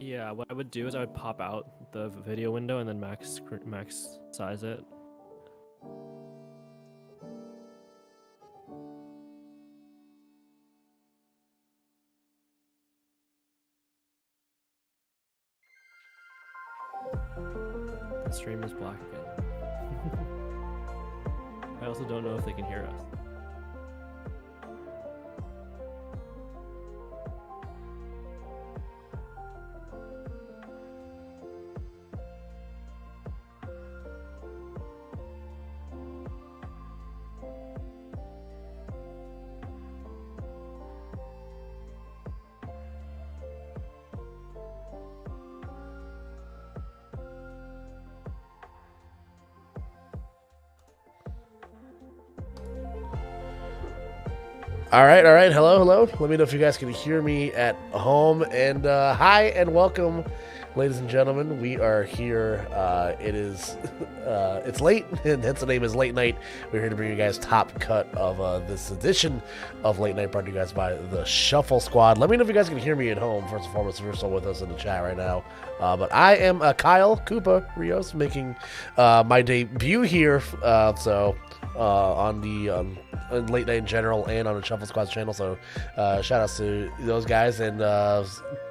Yeah, what I would do is I would pop out the video window and then max size it. The stream is black again. I also don't know if they can hear us. All right. Hello. Let me know if you guys can hear me at home. And hi and welcome, ladies and gentlemen. We are here. It's late, and hence the name is Late Night. We're here to bring you guys top cut of this edition of Late Night, brought to you guys by the Shuffle Squad. Let me know if you guys can hear me at home. First and foremost, if you're still with us in the chat right now. But I am Kyle Koopa Rios, making my debut here. On the Late Night in general and on the Shuffle Squad's channel. So shout outs to those guys, and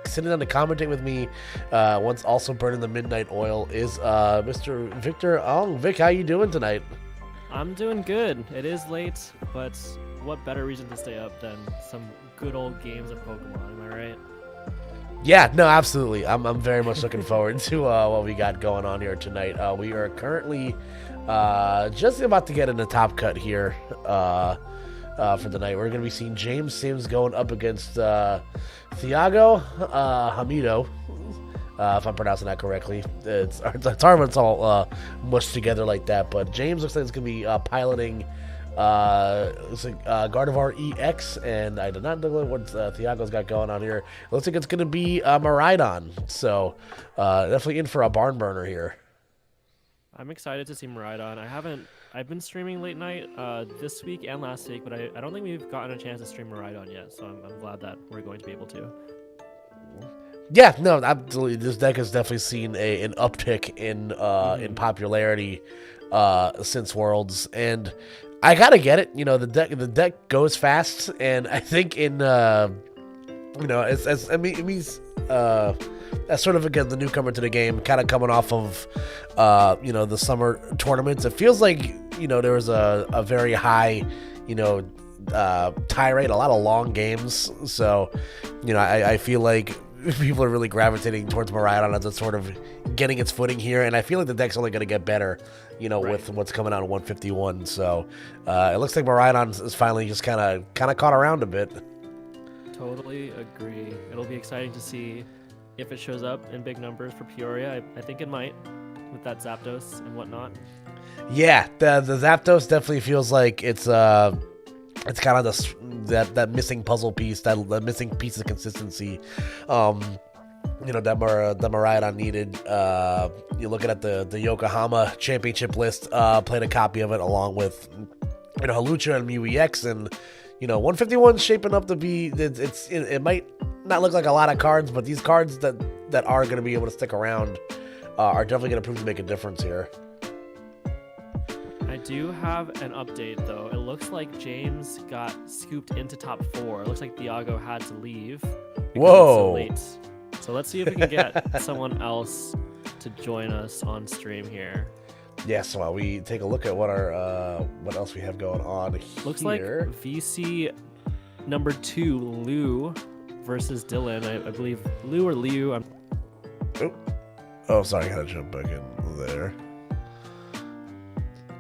sitting down to commentate with me once also burning the midnight oil is Mr. Victor Aung. Vic, how you doing tonight? I'm doing good. It is late, but what better reason to stay up than some good old games of Pokemon, am I right? Yeah, no, absolutely. I'm very much looking forward to what we got going on here tonight. We are currently just about to get in the top cut here for the night. We're going to be seeing James Sims going up against Thiago Hamido, if I'm pronouncing that correctly. It's hard when it's all mushed together like that, but James looks like it's going to be piloting Gardevoir EX, and I did not know what Thiago's got going on here. It looks like it's going to be Miraidon, so definitely in for a barn burner here. I'm excited to see Miraidon. I've been streaming late night this week and last week, but I don't think we've gotten a chance to stream Miraidon yet, so I'm glad that we're going to be able to. Yeah, no, absolutely. This deck has definitely seen an uptick in popularity since Worlds, and I gotta get it. You know, the deck goes fast, and I think in as sort of, again, the newcomer to the game, kind of coming off of the summer tournaments, it feels like there was a very high tie rate, a lot of long games. So I feel like people are really gravitating towards Miraidon as it's sort of getting its footing here, and I feel like the deck's only going to get better, right, with what's coming out in 151. So it looks like Miraidon is finally just kind of caught around a bit. Totally agree. It'll be exciting to see if it shows up in big numbers for Peoria. I think it might, with that Zapdos and whatnot. Yeah, the Zapdos definitely feels like it's kind of that missing puzzle piece, that missing piece of consistency, that Miraidon needed. You're looking at the Yokohama championship list, played a copy of it along with Halucha and Mew EX, and 151's shaping up to be, it might not look like a lot of cards, but these cards that are going to be able to stick around are definitely going to prove to make a difference here. I do have an update, though. It looks like James got scooped into top 4. It looks like Thiago had to leave because Whoa. it's so late. So let's see if we can get someone else to join us on stream here. Yes, while we take a look at what else we have going on here. Looks like VC number 2, Lou, versus Dylan. I believe Lou or Liu. Oh, sorry, I gotta jump back in there.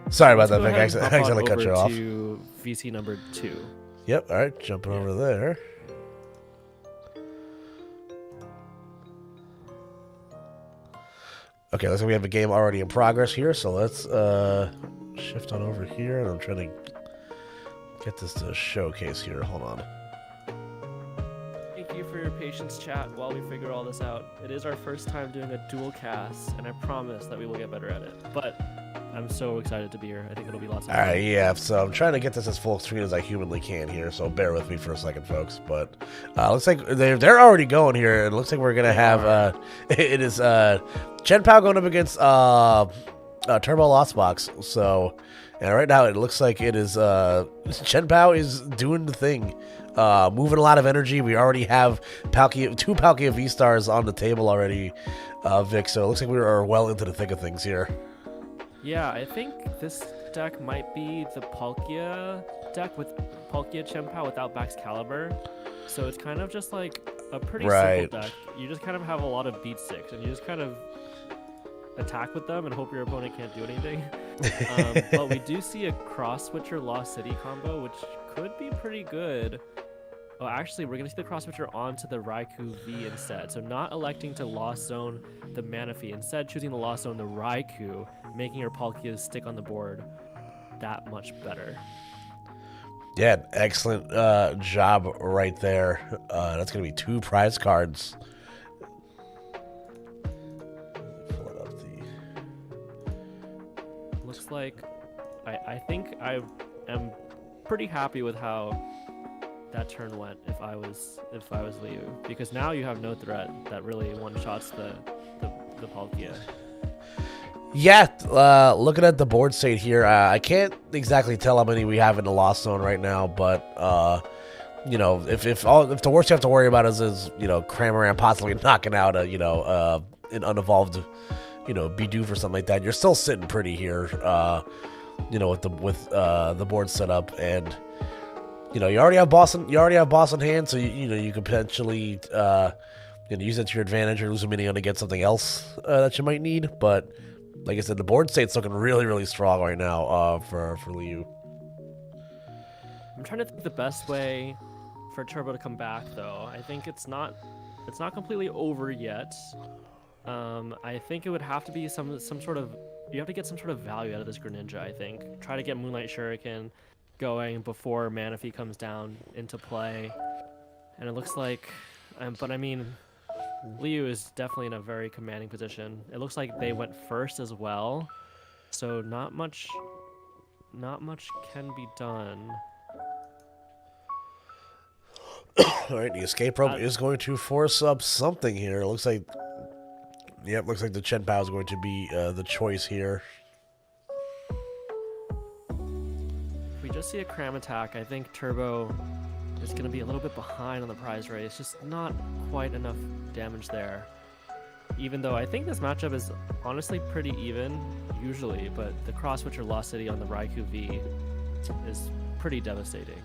Sorry about that, Vic. I accidentally cut you off. To VC number 2. Yep, all right, jumping over there. Okay, looks like we have a game already in progress here, so let's shift on over here, and I'm trying to get this to showcase here. Hold on. Thank you for your patience, chat, while we figure all this out. It is our first time doing a dual cast, and I promise that we will get better at it. But I'm so excited to be here. I think it'll be lots of All fun. right, yeah. So I'm trying to get this as full screen as I humanly can here. So bear with me for a second, folks. But looks like they're already going here. It looks like we're gonna have it is Chen Pao going up against Turbo Lost Box. So and right now it looks like it is Chen Pao is doing the thing. Moving a lot of energy. We already have two Palkia V-Stars on the table already, Vic. So it looks like we are well into the thick of things here. Yeah, I think this deck might be the Palkia deck with Palkia Chen Pao without Baxcalibur. So it's kind of just like a pretty simple deck. You just kind of have a lot of beat sticks, and you just kind of attack with them and hope your opponent can't do anything. But we do see a Cross Switcher Lost City combo, which could be pretty good. Oh, actually, we're going to see the Cross Switcher onto the Raikou V instead. So not electing to Lost Zone the Manaphy. Instead, choosing to Lost Zone the Raikou, making your Palkia stick on the board that much better. Yeah, excellent job right there. That's going to be 2 prize cards. Pull it up Looks like I think I am pretty happy with how that turn went if I was Liu, because now you have no threat that really one-shots the Palkia. Yeah, looking at the board state here, I can't exactly tell how many we have in the Lost Zone right now, but you know, if the worst you have to worry about is you know, Cramorant possibly knocking out a an unevolved Bidoof or something like that, you're still sitting pretty here, you know, with the board set up. And you know, you already have boss in hand, so you could potentially use it to your advantage or lose a minion to get something else that you might need. But like I said, the board state's looking really, really strong right now for Liu. I'm trying to think the best way for Turbo to come back, though. I think it's not completely over yet. I think it would have to be some sort of, you have to get some sort of value out of this Greninja. I think try to get Moonlight Shuriken going before Manaphy comes down into play, and it looks like, but I mean, Liu is definitely in a very commanding position. It looks like they went first as well, so not much can be done. All right, the escape rope is going to force up something here. It looks like, yep, looks like the Chen Pao is going to be the choice here. If we just see a Cram attack, I think Turbo is going to be a little bit behind on the prize race. Just not quite enough damage there. Even though I think this matchup is honestly pretty even, usually, but the Cross Switcher Lost City on the Raikou V is pretty devastating.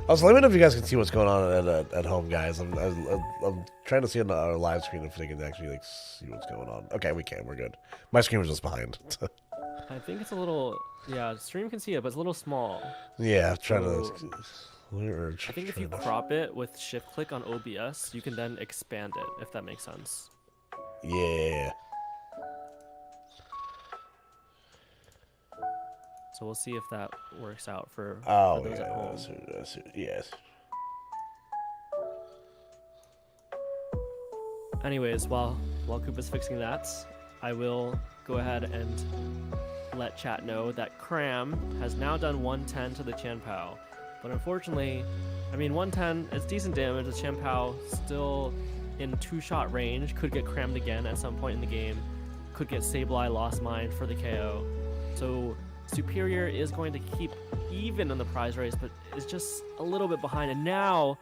Also, let me know if you guys can see what's going on at home, guys. I'm trying to see on our live screen if they can actually like see what's going on. Okay, we can. We're good. My screen was just behind. I think it's a little, yeah, stream can see it, but it's a little small. Yeah, trying So, to. I think if you crop it with shift click on OBS, you can then expand it, if that makes sense. Yeah. So we'll see if that works out for Oh those at yeah. home. Yes. Anyways, while Koopa's fixing that, I will go ahead and let chat know that Cram has now done 110 to the Chen Pao. But unfortunately, I mean, 110 is decent damage. The Chen Pao still in 2-shot range, could get crammed again at some point in the game, could get Sableye Lost Mind for the KO. So Superior is going to keep even in the prize race, but is just a little bit behind. And now,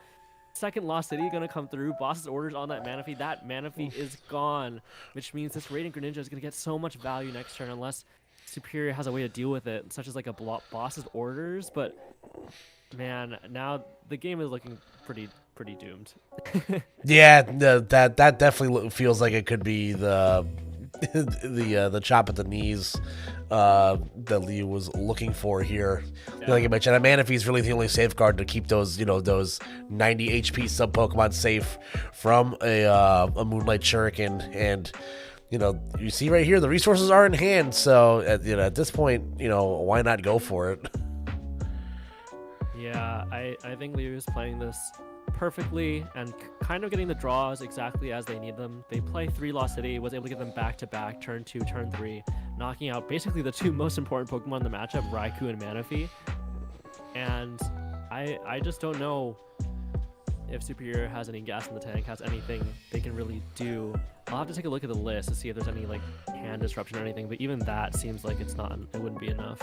second Lost City going to come through. Boss's orders on that Manaphy. That Manaphy is gone, which means this Radiant Greninja is going to get so much value next turn unless Superior has a way to deal with it, such as like a boss's orders. But man, now the game is looking pretty doomed. Yeah, that definitely feels like it could be the chop at the knees that Liu was looking for here. Yeah. Like I mentioned, a Manaphy is really the only safeguard to keep those those 90 HP sub Pokemon safe from a Moonlight Shuriken. And you see right here, the resources are in hand. So at this point, why not go for it? Yeah, I think Liu is playing this perfectly and kind of getting the draws exactly as they need them. They play 3 Lost City, was able to get them back to back, turn 2, turn 3, knocking out basically the 2 most important Pokemon in the matchup, Raikou and Manaphy. And I just don't know if Superior has any gas in the tank, has anything they can really do. I'll have to take a look at the list to see if there's any like hand disruption or anything, but even that seems like it wouldn't be enough.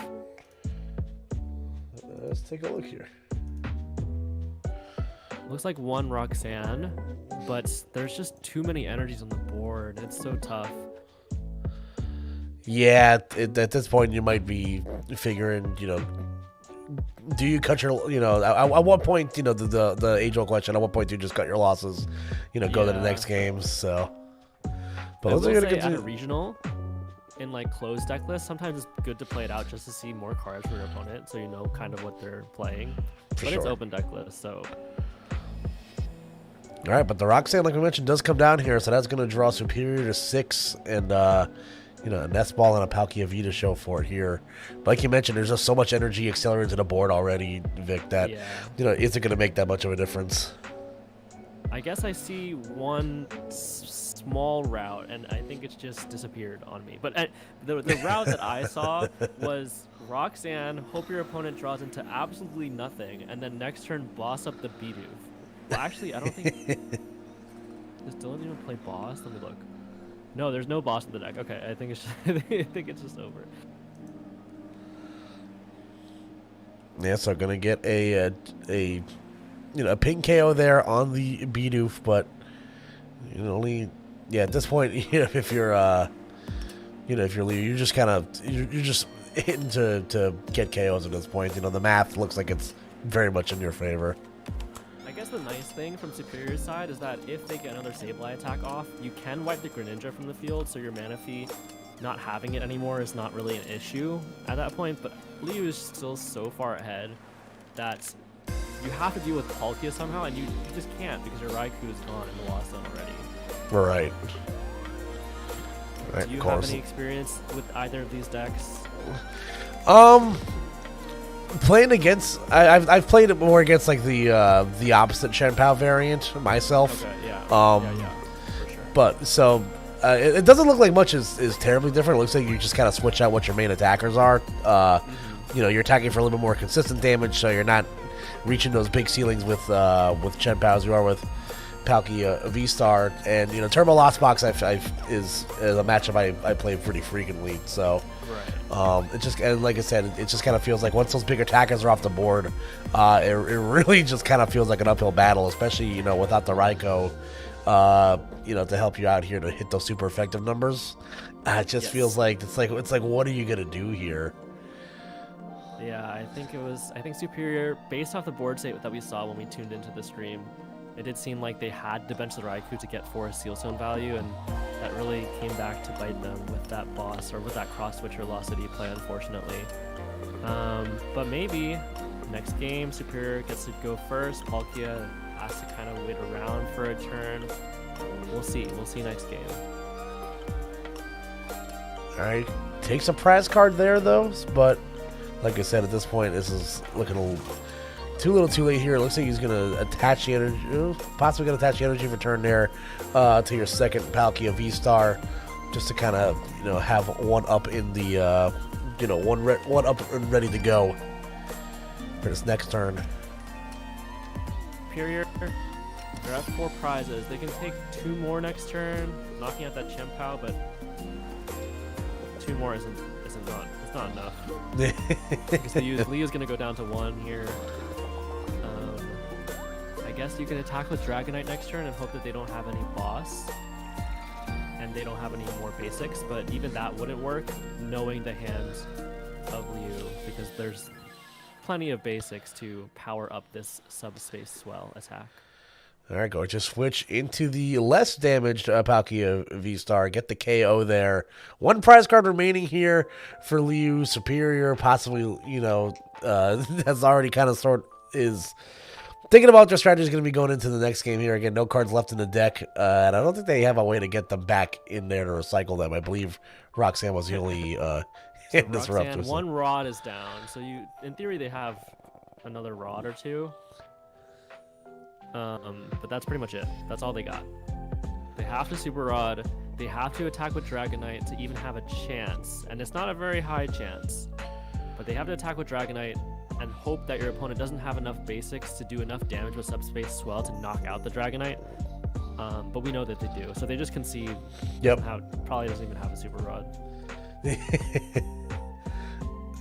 Let's take a look here. Looks like 1 Roxanne, but there's just too many energies on the board. It's so tough. Yeah, at this point you might be figuring, do you cut your, at what point, the age-old question, at what point do you just cut your losses, go to the next games, so. But I let's will get say at a regional, in like closed deck lists, sometimes it's good to play it out just to see more cards for your opponent, so you know kind of what they're playing. But it's open deck list, so. All right, but the Roxanne, like we mentioned, does come down here, so that's going to draw Superior to 6, and a Nest Ball and a Palkia V to show for it here. But like you mentioned, there's just so much energy accelerated to the board already, Vic, that isn't going to make that much of a difference. I guess I see one small route, and I think it's just disappeared on me. But the route that I saw was Roxanne, hope your opponent draws into absolutely nothing, and then next turn boss up the Bidoof. Well, actually, I don't think... Does Dylan even play boss? Let me look. No, there's no boss in the deck. Okay, I think it's just, I think it's just over. Yeah, so gonna get a pink KO there on the Bidoof, but at this point, if you're if you're Leo, you're just kind of you're just hitting to get KOs at this point. The math looks like it's very much in your favor. I guess the nice thing from Superior's side is that if they get another Sableye attack off, you can wipe the Greninja from the field, so your Manaphy not having it anymore is not really an issue at that point, but Liu is still so far ahead that you have to deal with Palkia somehow, and you just can't because your Raikou is gone in the lost zone already. Right, do you have any experience with either of these decks? Playing against, I've played it more against like the opposite Shenpao variant myself. Okay, yeah. For sure. But so it doesn't look like much is terribly different. It looks like you just kind of switch out what your main attackers are. You're attacking for a little bit more consistent damage, so you're not reaching those big ceilings with Shenpao as you are with Palkia V-Star, and Turbo Lost Box is a matchup I play pretty frequently. So it just, and like I said, it just kind of feels like once those big attackers are off the board, it really just kind of feels like an uphill battle, especially without the Raikou, to help you out here to hit those super effective numbers. It just feels like it's like what are you gonna do here? Yeah, I think Superior, based off the board state that we saw when we tuned into the stream, it did seem like they had to bench the Raikou to get Forest Seal Zone value, and that really came back to bite them with that boss, or with that cross-switcher Lost City play, unfortunately. But maybe next game, Superior gets to go first. Palkia has to kind of wait around for a turn. We'll see. We'll see next game. All right. Takes a prize card there, though, but like I said, at this point, this is looking a little too late here. It looks like he's going to attach the energy, possibly going to attach the energy return there to your second Palkia V-Star, just to kind of, have one up in the, one up and ready to go for this next turn. Superior, they're at 4 prizes. They can take 2 more next turn, knocking out that Shenpao, but 2 more isn't not. It's not enough. Because Leo's going to go down to 1 here. I guess you can attack with Dragonite next turn and hope that they don't have any boss and they don't have any more basics, but even that wouldn't work knowing the hands of Liu, because there's plenty of basics to power up this Subspace Swell attack. All right, go just switch into the less damaged Palkia V-Star. Get the KO there. 1 prize card remaining here for Liu. Superior, possibly, has already kind of is thinking about their strategy is going to be going into the next game here. Again, no cards left in the deck, and I don't think they have a way to get them back in there to recycle them. I believe Roxanne was the only disruptor. Roxanne, 1 rod is down, so in theory, they have another rod or 2. But that's pretty much it. That's all they got. They have to Super Rod. They have to attack with Dragonite to even have a chance. And it's not a very high chance. But they have to attack with Dragonite and hope that your opponent doesn't have enough basics to do enough damage with Subspace Swell to knock out the Dragonite. But we know that they do. So they just concede. Yep. Probably doesn't even have a Super Rod.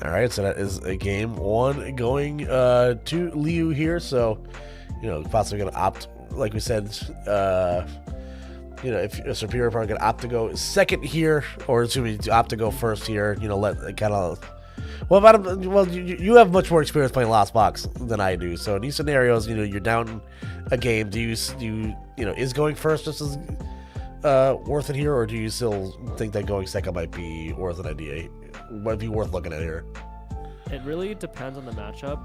All right, so that is a game 1 going to Liu here. So, possibly going to opt, like we said, if a superior opponent can opt to go second here, or to opt to go first here, let kind of. Well, you have much more experience playing Lost Box than I do. So in these scenarios, you're down a game. Do you is going first just as worth it here, or do you still think that going second might be worth an idea? Might be worth looking at here. It really depends on the matchup,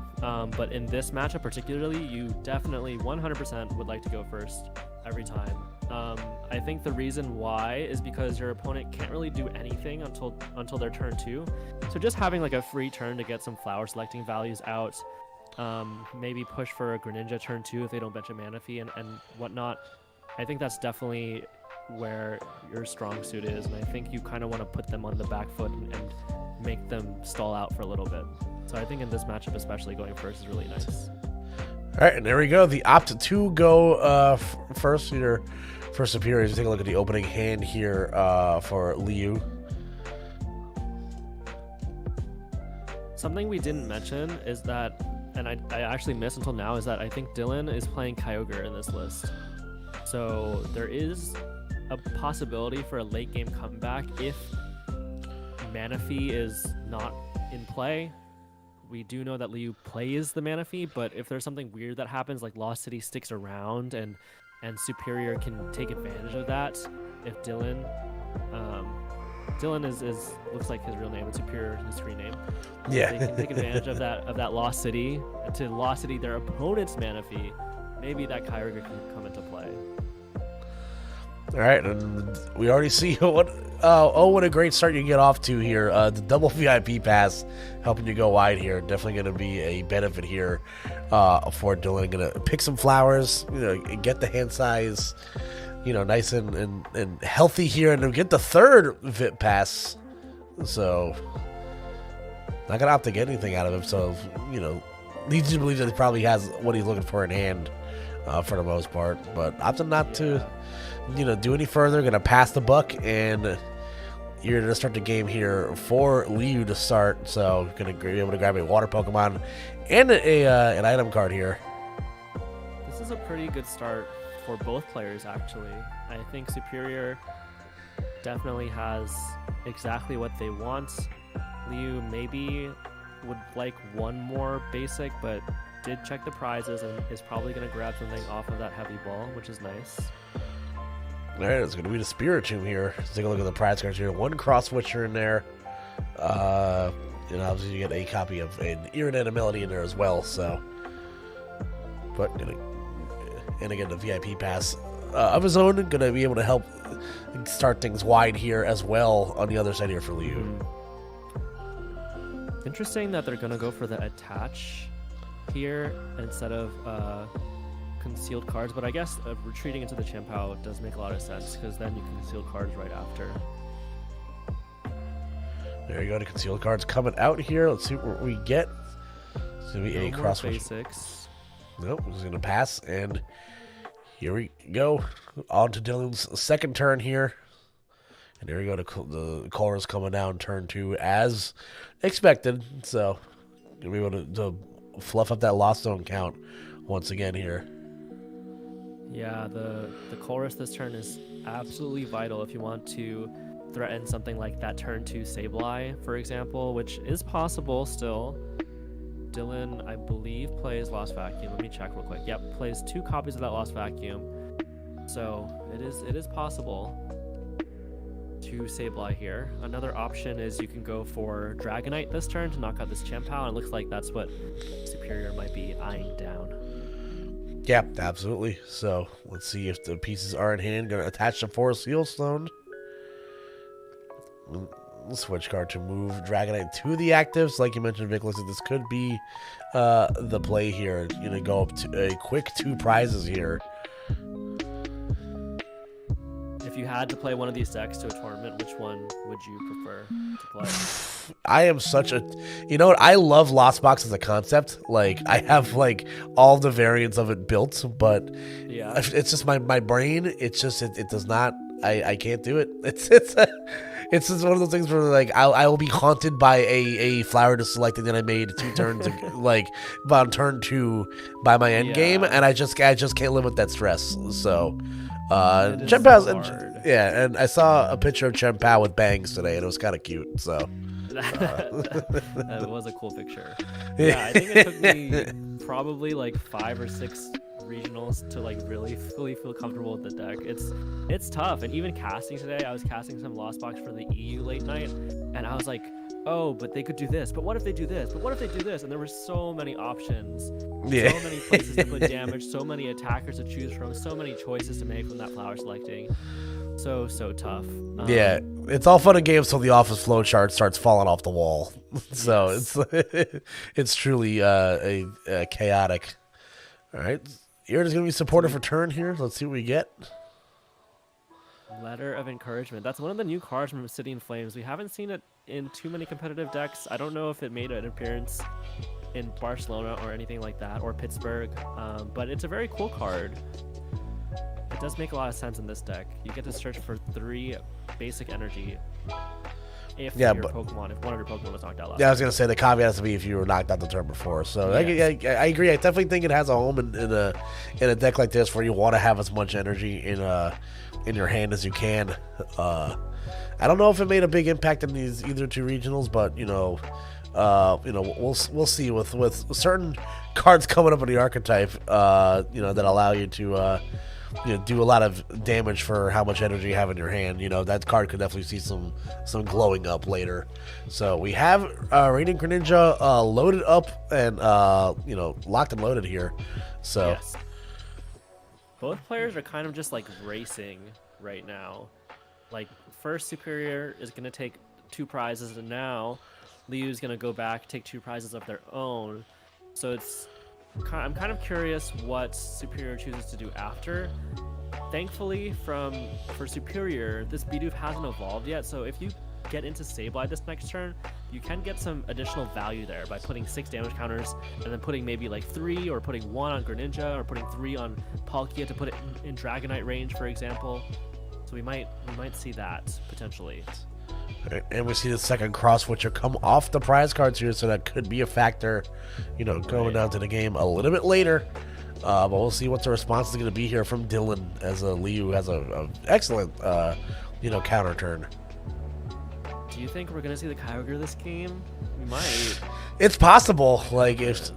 but in this matchup particularly, you definitely 100% would like to go first every time. I think the reason why is because your opponent can't really do anything until their turn 2. So just having like a free turn to get some flower selecting values out, maybe push for a Greninja turn 2 if they don't bench a Manaphy and whatnot. I think that's definitely where your strong suit is, and I think you kind of want to put them on the back foot and make them stall out for a little bit. So I think in this matchup especially, going first is really nice. All right, and there we go. The opt to go first here for superiors. Take a look at the opening hand here for Liu. Something we didn't mention is that, and I actually missed until now, is that I think Dylan is playing Kyogre in this list. So there is a possibility for a late game comeback if Manaphy is not in play. We do know that Liu plays the Manaphy, but if there's something weird that happens, like Lost City sticks around and Superior can take advantage of that, if Dylan is looks like his real name, and Superior his screen name. Yeah. They can take advantage of that Lost City to Lost City their opponent's Manaphy. Maybe that Kyogre can come into play. All right, and we already see what a great start you get off to here. The double VIP pass helping you go wide here. Definitely going to be a benefit here for Dylan. Going to pick some flowers, get the hand size, nice and healthy here, and get the third VIP pass. So, not going to opt to get anything out of him. So, leads you to believe that he probably has what he's looking for in hand for the most part. But opting not to do any further. Gonna pass the buck, and you're gonna start the game here for Liu to start. So gonna be able to grab a water Pokemon and an item card here. This is a pretty good start for both players, actually. I think Superior definitely has exactly what they want. Liu maybe would like one more basic, but did check the prizes and is probably gonna grab something off of that heavy ball, which is nice. All right, it's going to be the Spiritomb here. Let's take a look at the prize cards here. One Cross Switcher in there. And obviously you get a copy of an Iridan Melody in there as well. So, but and again, the VIP pass of his own, going to be able to help start things wide here as well on the other side here for Liu. Interesting that they're going to go for the attach here instead of concealed cards, but I guess retreating into the Chien-Pao does make a lot of sense, because then you can conceal cards right after. There you go, the concealed cards coming out here. Let's see what we get. It's going to be a cross basics. Nope, it's going to pass, and here we go. On to Dylan's second turn here. And there we go, the Colress coming down turn 2 as expected. So, you'll be able to fluff up that Lost Zone count once again here. Yeah, the Colress this turn is absolutely vital if you want to threaten something like that turn 2 Sableye, for example, which is possible still. Dylan, I believe, plays Lost Vacuum. Let me check real quick. Yep, plays 2 copies of that Lost Vacuum. So it is possible to Sableye here. Another option is you can go for Dragonite this turn to knock out this Chien-Pao, and it looks like that's what Superior might be eyeing down. Yeah, absolutely. So let's see if the pieces are in hand. Going to attach the Forest Seal Stone. switch card to move Dragonite to the actives. Like you mentioned, Vic, looks like this could be the play here. You know, go up to a quick 2 prizes here. If you had to play one of these decks to a tournament, which one would you prefer to play? I am such a, you know what? I love Lost Box as a concept. Like I have like all the variants of it built, but Yeah. it's just my brain. It's just it does not. I can't do it. It's just one of those things where like I will be haunted by a flower to select, and then I made 2 turns like on turn 2 by my end game, and I just can't live with that stress. So. Chen-Pao's, yeah, and I saw a picture of Chen-Pao with bangs today, and it was kind of cute. So that was a cool picture. Yeah, I think it took me probably like 5 or 6 regionals to like really fully feel comfortable with the deck. It's tough, and even casting today, I was casting some Lost Box for the EU late night, and I was like, oh, but they could do this. But what if they do this? But what if they do this? And there were so many options. Yeah. So many places to put damage, so many attackers to choose from, so many choices to make from that flower selecting. So tough. Yeah, it's all fun and games till the office flow chart starts falling off the wall. So yes. it's truly a chaotic. All right, Irida's going to be supportive for turn here. Let's see what we get. Letter of Encouragement. That's one of the new cards from City in Flames. We haven't seen it in too many competitive decks. I don't know if it made an appearance in Barcelona or anything like that, or Pittsburgh, but it's a very cool card. It does make a lot of sense in this deck. You get to search for 3 basic energy if Yeah, your but Pokemon, if one of your Pokemon was knocked out last yeah, I was going to say the caveat has to be if you were knocked out the turn before. So yes. I agree. I definitely think it has a home in a deck like this where you want to have as much energy in your hand as you can. I don't know if it made a big impact in these either 2 regionals, but we'll see with certain cards coming up in the archetype, that allow you to do a lot of damage for how much energy you have in your hand. That card could definitely see some glowing up later. So we have Radiant Greninja loaded up and locked and loaded here. So yes. Both players are kind of just like racing right now. Like first Superior is going to take 2 prizes, and now Liu's going to go back, take 2 prizes of their own. So I'm kind of curious what Superior chooses to do after. Thankfully, for Superior, this Bidoof hasn't evolved yet, so if you get into Sableye this next turn, you can get some additional value there by putting 6 damage counters, and then putting maybe like 3, or putting 1 on Greninja, or putting 3 on Palkia to put it in Dragonite range, for example. So we might see that potentially. Right, and we see the second cross switcher come off the prize cards here, so that could be a factor, going down to the game a little bit later. But we'll see what the response is going to be here from Dylan, as Liu has a excellent, counter turn. Do you think we're going to see the Kyogre this game? We might. It's possible. Like, if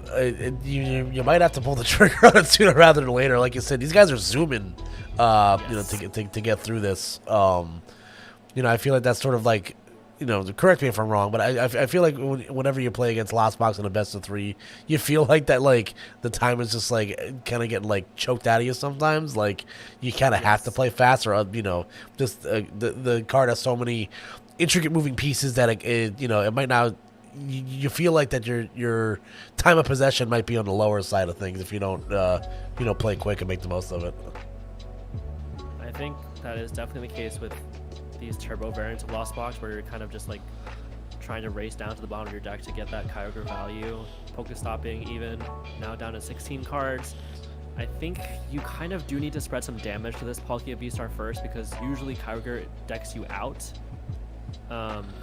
you might have to pull the trigger on it sooner rather than later. Like you said, these guys are zooming, Yes. to get through this. I feel like that's sort of like, correct me if I'm wrong, but I feel like whenever you play against Lost Box in a best of 3, you feel like that, like, the time is just, like, kind of getting, like, choked out of you sometimes. Like, you kind of have to play fast, or, just the card has so many intricate moving pieces that, it might not... You feel like that your time of possession might be on the lower side of things if you don't play quick and make the most of it. I think that is definitely the case with these turbo variants of Lost Box, where you're kind of just like trying to race down to the bottom of your deck to get that Kyogre value. Pokestopping even now down to 16 cards. I think you kind of do need to spread some damage to this Palkia V-Star first, because usually Kyogre decks you out.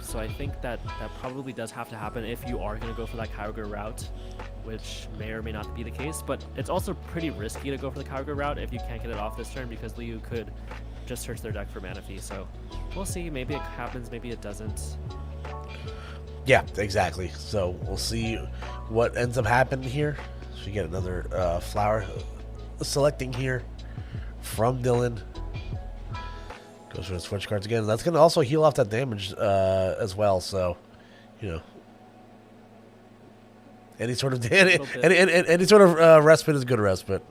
So I think that probably does have to happen if you are going to go for that Kyogre route, which may or may not be the case. But it's also pretty risky to go for the Kyogre route if you can't get it off this turn, because Liu could just search their deck for Manaphy. So we'll see. Maybe it happens, maybe it doesn't. Yeah, exactly. So we'll see what ends up happening here. So we get another flower selecting here from Dylan. Goes for the switch cards again. That's going to also heal off that damage as well. So, any sort of any sort of respite is good respite.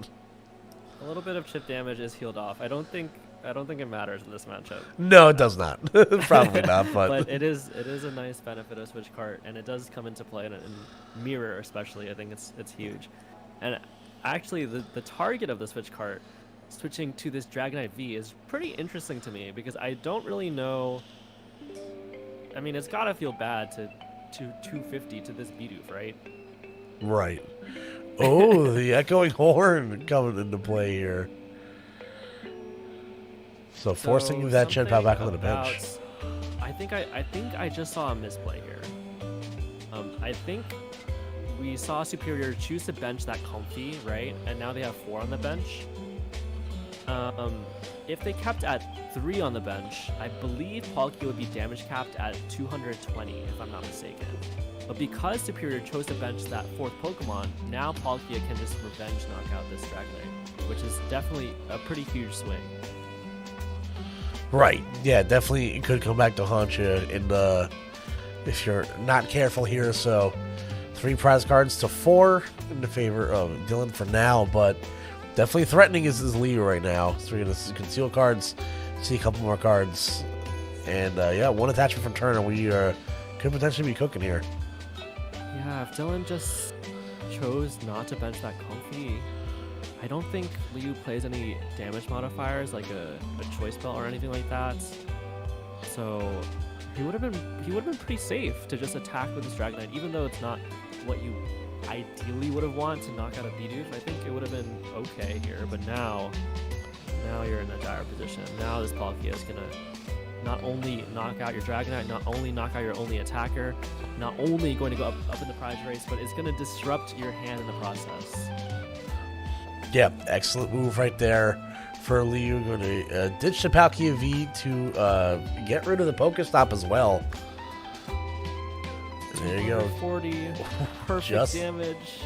A little bit of chip damage is healed off. I don't think I don't think it matters in this matchup. No, it does not. Probably not, But it is a nice benefit of Switch Cart, and it does come into play in Mirror especially. I think it's huge. And actually, the target of the Switch Cart switching to this Dragonite V is pretty interesting to me because I don't really know. I mean, it's gotta feel bad to 250 to this Bidoof, right? Right. Oh, the echoing horn coming into play here. So forcing that Chen Pao back onto the bench. I think I just saw a misplay here. I think we saw Superior choose to bench that Comfy, right? And now they have 4 on the bench. If they kept at 3 on the bench, I believe Palkia would be damage capped at 220, if I'm not mistaken. But because Superior chose to bench that 4th Pokemon, now Palkia can just revenge knock out this Dragonite, which is definitely a pretty huge swing. Right. Yeah, definitely it could come back to haunt you in if you're not careful here. So 3 prize cards to 4 in the favor of Dylan for now, but definitely threatening is Liu right now. So we're going to conceal cards, see a couple more cards. And yeah, 1 attachment from turn, and we could potentially be cooking here. Yeah, if Dylan just chose not to bench that Comfy, I don't think Liu plays any damage modifiers like a choice belt or anything like that. So he would have been pretty safe to just attack with this Dragonite, even though it's not what you ideally would have wanted to knock out a Bidoof. I think it would have been okay here, but now you're in a dire position. Now this Palkia is gonna not only knock out your Dragonite, not only knock out your only attacker, not only going to go up in the prize race, but it's gonna disrupt your hand in the process. Yeah, excellent move right there for Liu. Going to ditch the Palkia V to get rid of the Pokestop as well. There you go. 40, perfect damage.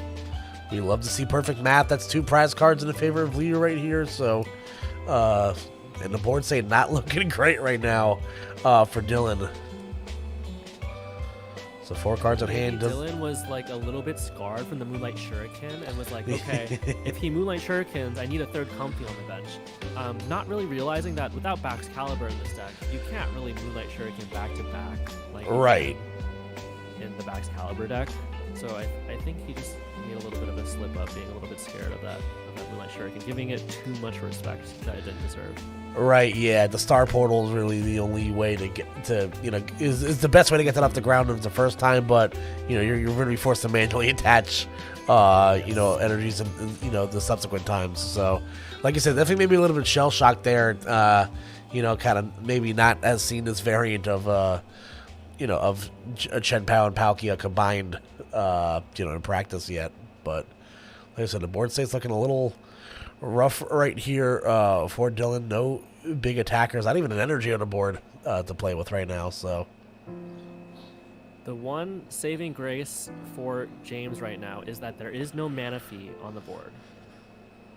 We love to see perfect math. That's 2 prize cards in the favor of Liu right here. So, and the board say not looking great right now for Dylan. So 4 cards on hand. Dylan was like a little bit scarred from the Moonlight Shuriken and was like, okay, if he Moonlight Shurikens, I need a 3rd Comfy on the bench. Not really realizing that without Bax Caliber in this deck, you can't really Moonlight Shuriken back to back like right in the Bax Caliber deck. So I think he just made a little bit of a slip up, being a little bit scared of that Moonlight Shuriken, giving it too much respect that it didn't deserve. Right, yeah, the Star Portal is really the only way to get to, is the best way to get that off the ground the first time, but, you're going to be forced to manually attach, energies and, the subsequent times. So, like I said, definitely maybe a little bit shell-shocked there, kind of maybe not as seen this variant of Chen Pao and Palkia combined, in practice yet. But, like I said, the board state's looking a little rough right here for Dylan. No big attackers, not even an energy on the board to play with right now. So the one saving grace for James right now is that there is no Manaphy on the board.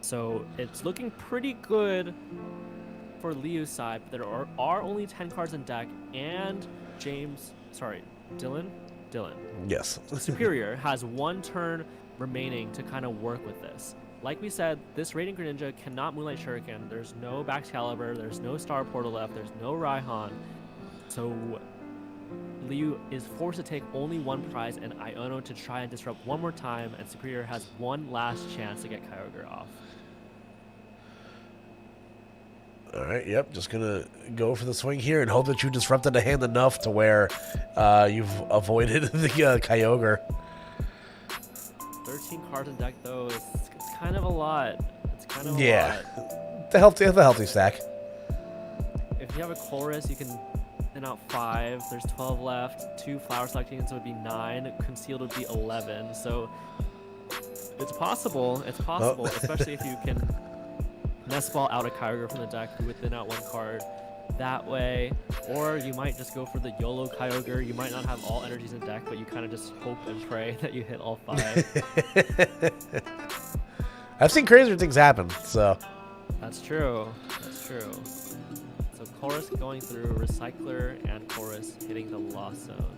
So it's looking pretty good for Liu's side, but there are only 10 cards in deck, and Dylan? Yes. Superior has 1 turn remaining to kind of work with this. Like we said, this Radiant Greninja cannot Moonlight Shuriken. There's no Bax Caliber. There's no Star Portal left. There's no Raihan. So Liu is forced to take only 1 prize and Iono to try and disrupt 1 more time, and Superior has 1 last chance to get Kyogre off. All right, yep, just going to go for the swing here and hope that you disrupted the hand enough to where you've avoided the Kyogre. 13 cards in deck, though, it's kind of a lot. It's kind of a lot. Yeah, the healthy stack. If you have a Chorus, you can thin out 5. There's 12 left. 2 Flower Selections would be 9. Concealed would be 11. So it's possible. It's possible, especially if you can Nest Ball out a Kyogre from the deck. You would thin out 1 card that way. Or you might just go for the YOLO Kyogre. You might not have all energies in deck, but you kind of just hope and pray that you hit all 5. I've seen crazier things happen, so. That's true. That's true. So Chorus going through, Recycler and Chorus hitting the Lost Zone.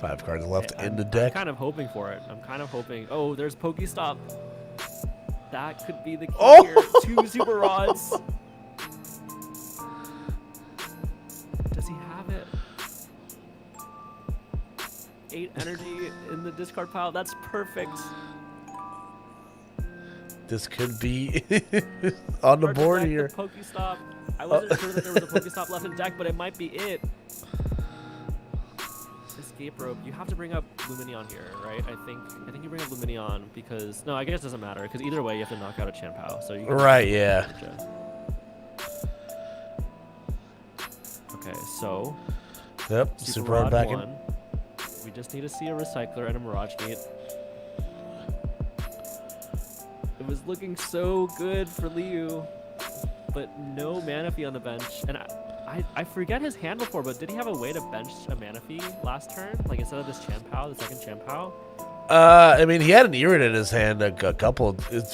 5 cards left in the deck. I'm kind of hoping for it. I'm kind of hoping. Oh, there's Pokestop. That could be the key here. 2 Super Rods. energy in the discard pile. That's perfect. This could be on the board here. The Pokestop. I wasn't sure that there was a Pokestop left in deck, but it might be it. Escape rope. You have to bring up Lumineon here, right? I think you bring up Lumineon because no, I guess it doesn't matter because either way you have to knock out a Chien-Pao. So you can right, yeah. Okay, so Yep, Super Rod back in. We just need to see a Recycler and a Mirage Gate. It was looking so good for Liu, but no Manaphy on the bench. And I forget his hand before, but did he have a way to bench a Manaphy last turn? Like instead of this Chien-Pao, the second Chien-Pao? I mean, he had an Irid in his hand, a couple. It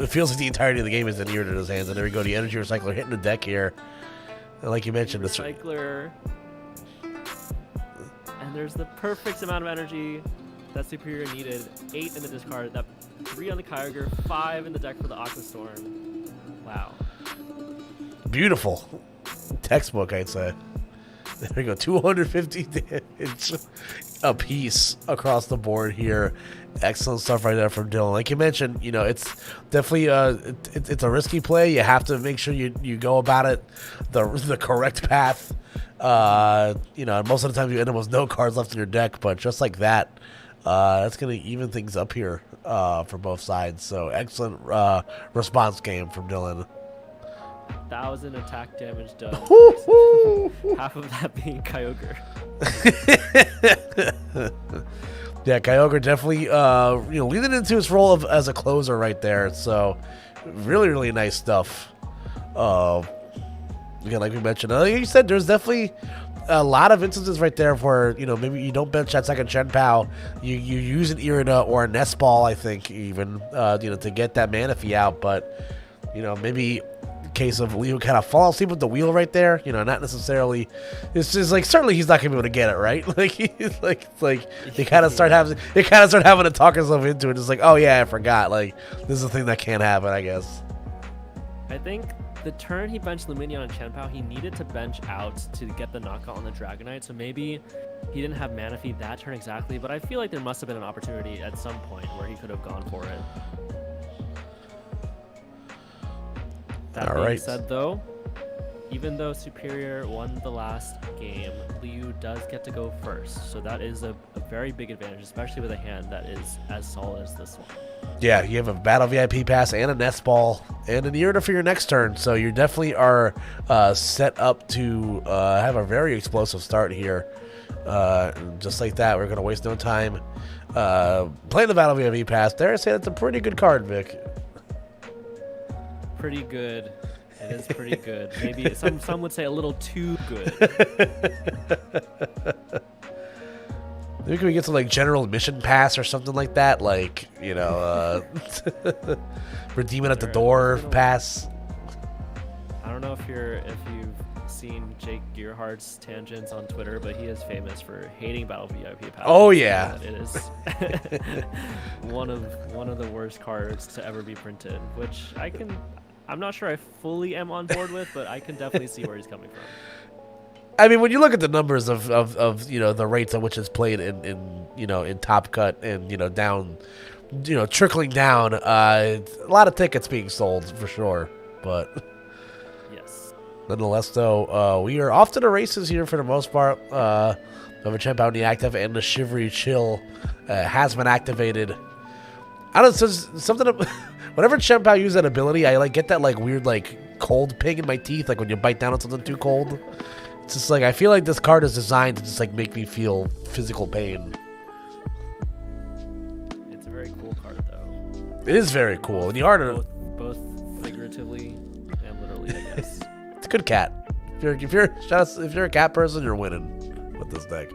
feels like the entirety of the game is an Irid in his hands. And there we go, the Energy Recycler hitting the deck here. And like you mentioned, the Recycler. And there's the perfect amount of energy that Superior needed. 8 in the discard, that 3 on the Kyogre, 5 in the deck for the Aqua Storm. Wow. Beautiful. Textbook, I'd say. There we go, 250 damage a piece across the board here. Excellent stuff right there from Dylan. Like you mentioned, you know, it's definitely it's a risky play. You have to make sure you go about it the correct path. You know, most of the time you end up with no cards left in your deck, but just like that, that's going to even things up here for both sides. So excellent response game from Dylan. 1,000 attack damage done. Half of that being Kyogre. Yeah, Kyogre definitely leaning into his role as a closer right there. So really nice stuff. Again, like we mentioned, like you said, there's definitely a lot of instances right there where, you know, maybe you don't bench that second Chien-Pao, you use an Irida or a Nest Ball, I think, even, to get that Manaphy out. But, you know, maybe case of Leo kind of fall asleep with the wheel right there, you know, not necessarily. It's just like certainly he's not gonna be able to get it right. Like he's like you kind of start having to talk yourself into it. It's like, oh yeah, I forgot. Like this is a thing that can't happen, I guess. I think the turn he benched Lumineon and Chien-Pao, he needed to bench out to get the knockout on the Dragonite. So maybe he didn't have Manaphy that turn exactly, but I feel like there must have been an opportunity at some point where he could have gone for it. That being said, though, even though Superior won the last game, Liu does get to go first. So that is a very big advantage, especially with a hand that is as solid as this one. Yeah, you have a Battle VIP pass and a Nest Ball and an Irida for your next turn. So you definitely are set up to have a very explosive start here. Just like that, we're going to waste no time playing the Battle VIP pass. Dare I say that's a pretty good card, Vic. Pretty good. It is pretty good. Maybe some would say a little too good. Maybe can we get some like general admission pass or something like that? Like, you know, redeem it at the door pass. I don't know if you've seen Jake Gearhart's tangents on Twitter, but he is famous for hating Battle VIP passes. Oh yeah, it is one of the worst cards to ever be printed, which I'm not sure I fully am on board with, but I can definitely see where he's coming from. I mean, when you look at the numbers of you know the rates at which it's played in Top Cut and down, trickling down, a lot of tickets being sold for sure. But yes, nonetheless, though, we are off to the races here for the most part. Of a Chien-Pao in the active and the Shivery Chill has been activated. I don't know, something. Whenever Chien-Pao uses that ability, I get that weird cold ping in my teeth, like when you bite down on something too cold. It's just I feel like this card is designed to just make me feel physical pain. It's a very cool card, though. It is very cool, and you are both figuratively and literally, I guess. It's a good cat. If you're a cat person, you're winning with this deck.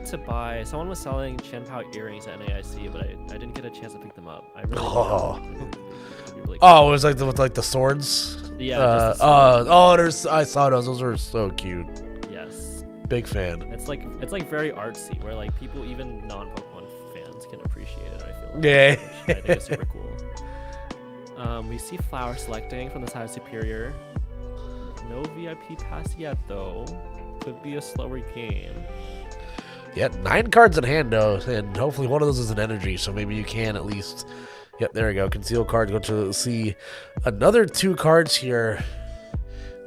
To buy. Someone was selling Chien-Pao earrings at NAIC, but I didn't get a chance to pick them up. I really really cool. It was with the swords. Yeah. I saw those. Those are so cute. Yes. Big fan. It's very artsy, where people, even non-Pokemon fans, can appreciate it. I feel. Yeah. I think it's super cool. We see Flower selecting from the side of Superior. No VIP pass yet, though. Could be a slower game. Yeah, 9 cards in hand, though, and hopefully one of those is an energy, so maybe you can at least... Yep, there we go. Conceal cards. Go to see another 2 cards here.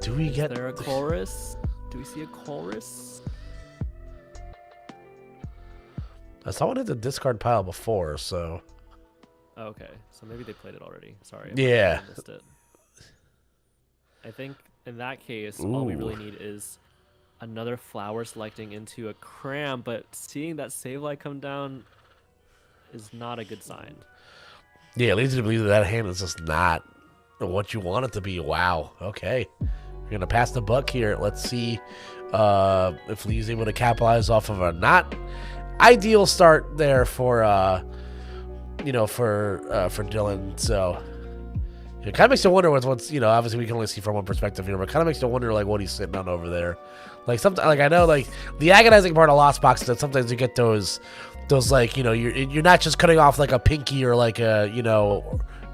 Do we get... Is there a chorus? Do we see a chorus? I saw one hit the discard pile before, so... Okay, so maybe they played it already. Sorry. Yeah. I missed it. I think in that case, all we really need is another flower selecting into a cram, but seeing that save light come down is not a good sign. Yeah, it leads you to believe that hand is just not what you want it to be. Wow. Okay. We're going to pass the buck here. Let's see if Lee's able to capitalize off of a not ideal start there for, for Dylan. So it kind of makes you wonder what's, obviously we can only see from one perspective here, but it kind of makes you wonder, like, what he's sitting on over there. Like, sometimes, like, I know, like, the agonizing part of Lost Box is that sometimes you get those like, you're not just cutting off like a pinky or like a,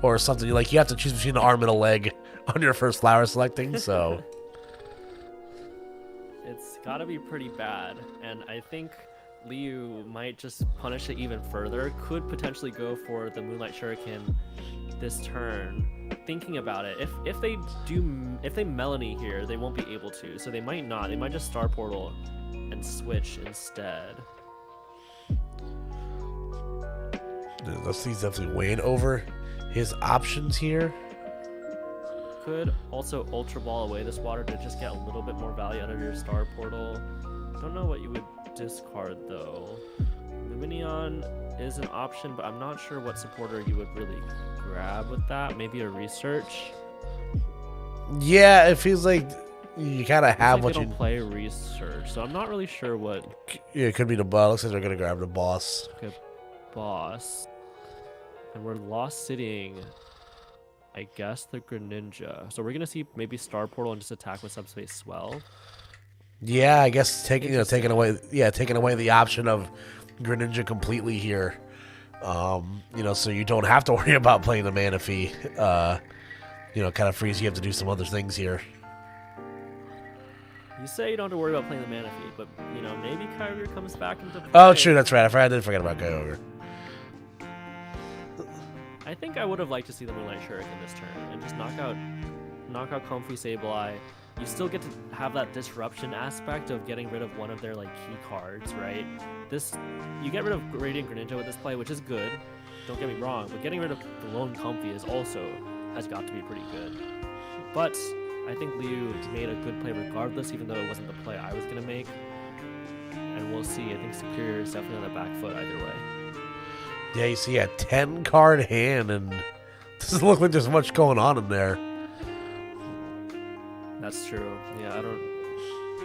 or something. Like, you have to choose between an arm and a leg on your first flower selecting. So it's got to be pretty bad, and I think Liu might just punish it even further. Could potentially go for the Moonlight Shuriken this turn. Thinking about it, if they Melanie here, they won't be able to. So they might not. They might just Star Portal and switch instead. He's definitely weighing over his options here. Could also Ultra Ball away this water to just get a little bit more value out of your Star Portal. Don't know what you would discard though. Luminion is an option, but I'm not sure what supporter you would really grab with that. Maybe a Research. Yeah, it feels like you kind of have what you you don't play Research, so I'm not really sure what. Yeah, it could be the boss. Looks like they're gonna grab the boss. Okay, boss. And we're lost sitting, I guess, the Greninja. So we're going to see maybe Star Portal and just attack with Subspace Swell. Yeah, I guess taking away the option of Greninja completely here. So you don't have to worry about playing the Manaphy. Kind of frees you up to do some other things here. You say you don't have to worry about playing the Manaphy, but, maybe Kyogre comes back into play. Oh, true, that's right. I did forget about Kyogre. I think I would have liked to see the Moonlight Shuriken this turn and just knock out Comfrey Sableye. You still get to have that disruption aspect of getting rid of one of their key cards, right? You get rid of Radiant Greninja with this play, which is good. Don't get me wrong, but getting rid of the lone Comfrey has got to be pretty good. But I think Liu made a good play regardless, even though it wasn't the play I was gonna make. And we'll see. I think Superior is definitely on the back foot either way. Yeah, you see a 10-card hand, and it doesn't look like there's much going on in there. That's true. Yeah,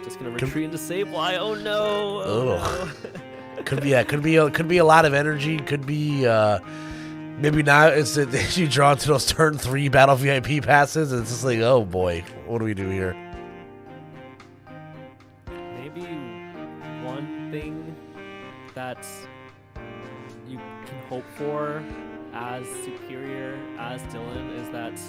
just gonna retreat into Sableye. Oh no! Oh, no. Could be a lot of energy. Could be maybe not. It's that you draw into those turn 3 battle VIP passes, and it's just like, oh boy, what do we do here? Maybe one thing that you can hope for as Superior as Dylan is that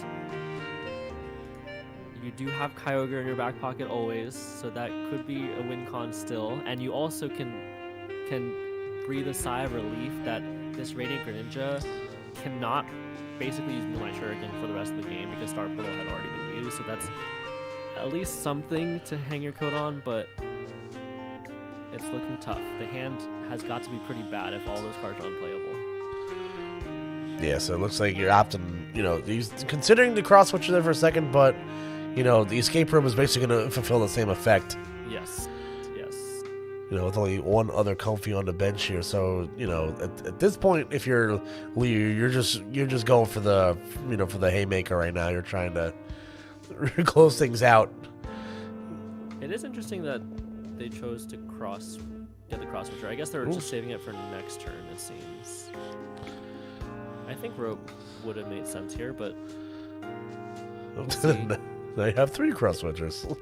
you do have Kyogre in your back pocket always, so that could be a win con still, and you also can breathe a sigh of relief that this Radiant Greninja cannot basically use Moonlight Shuriken for the rest of the game because Star Portal had already been used, so that's at least something to hang your coat on, but it's looking tough. The hand has got to be pretty bad if all those cards are unplayable. Yeah, so it looks like you're opting, he's considering the cross switch there for a second, but, the escape room is basically going to fulfill the same effect. Yes. With only one other Comfy on the bench here. So, at this point, if you're Liu, you're just going for the, for the haymaker right now. You're trying to close things out. It is interesting that they chose to get the cross switcher. I guess they were just saving it for next turn, it seems. I think Rope would have made sense here, but we'll see. Now you have 3 cross switchers.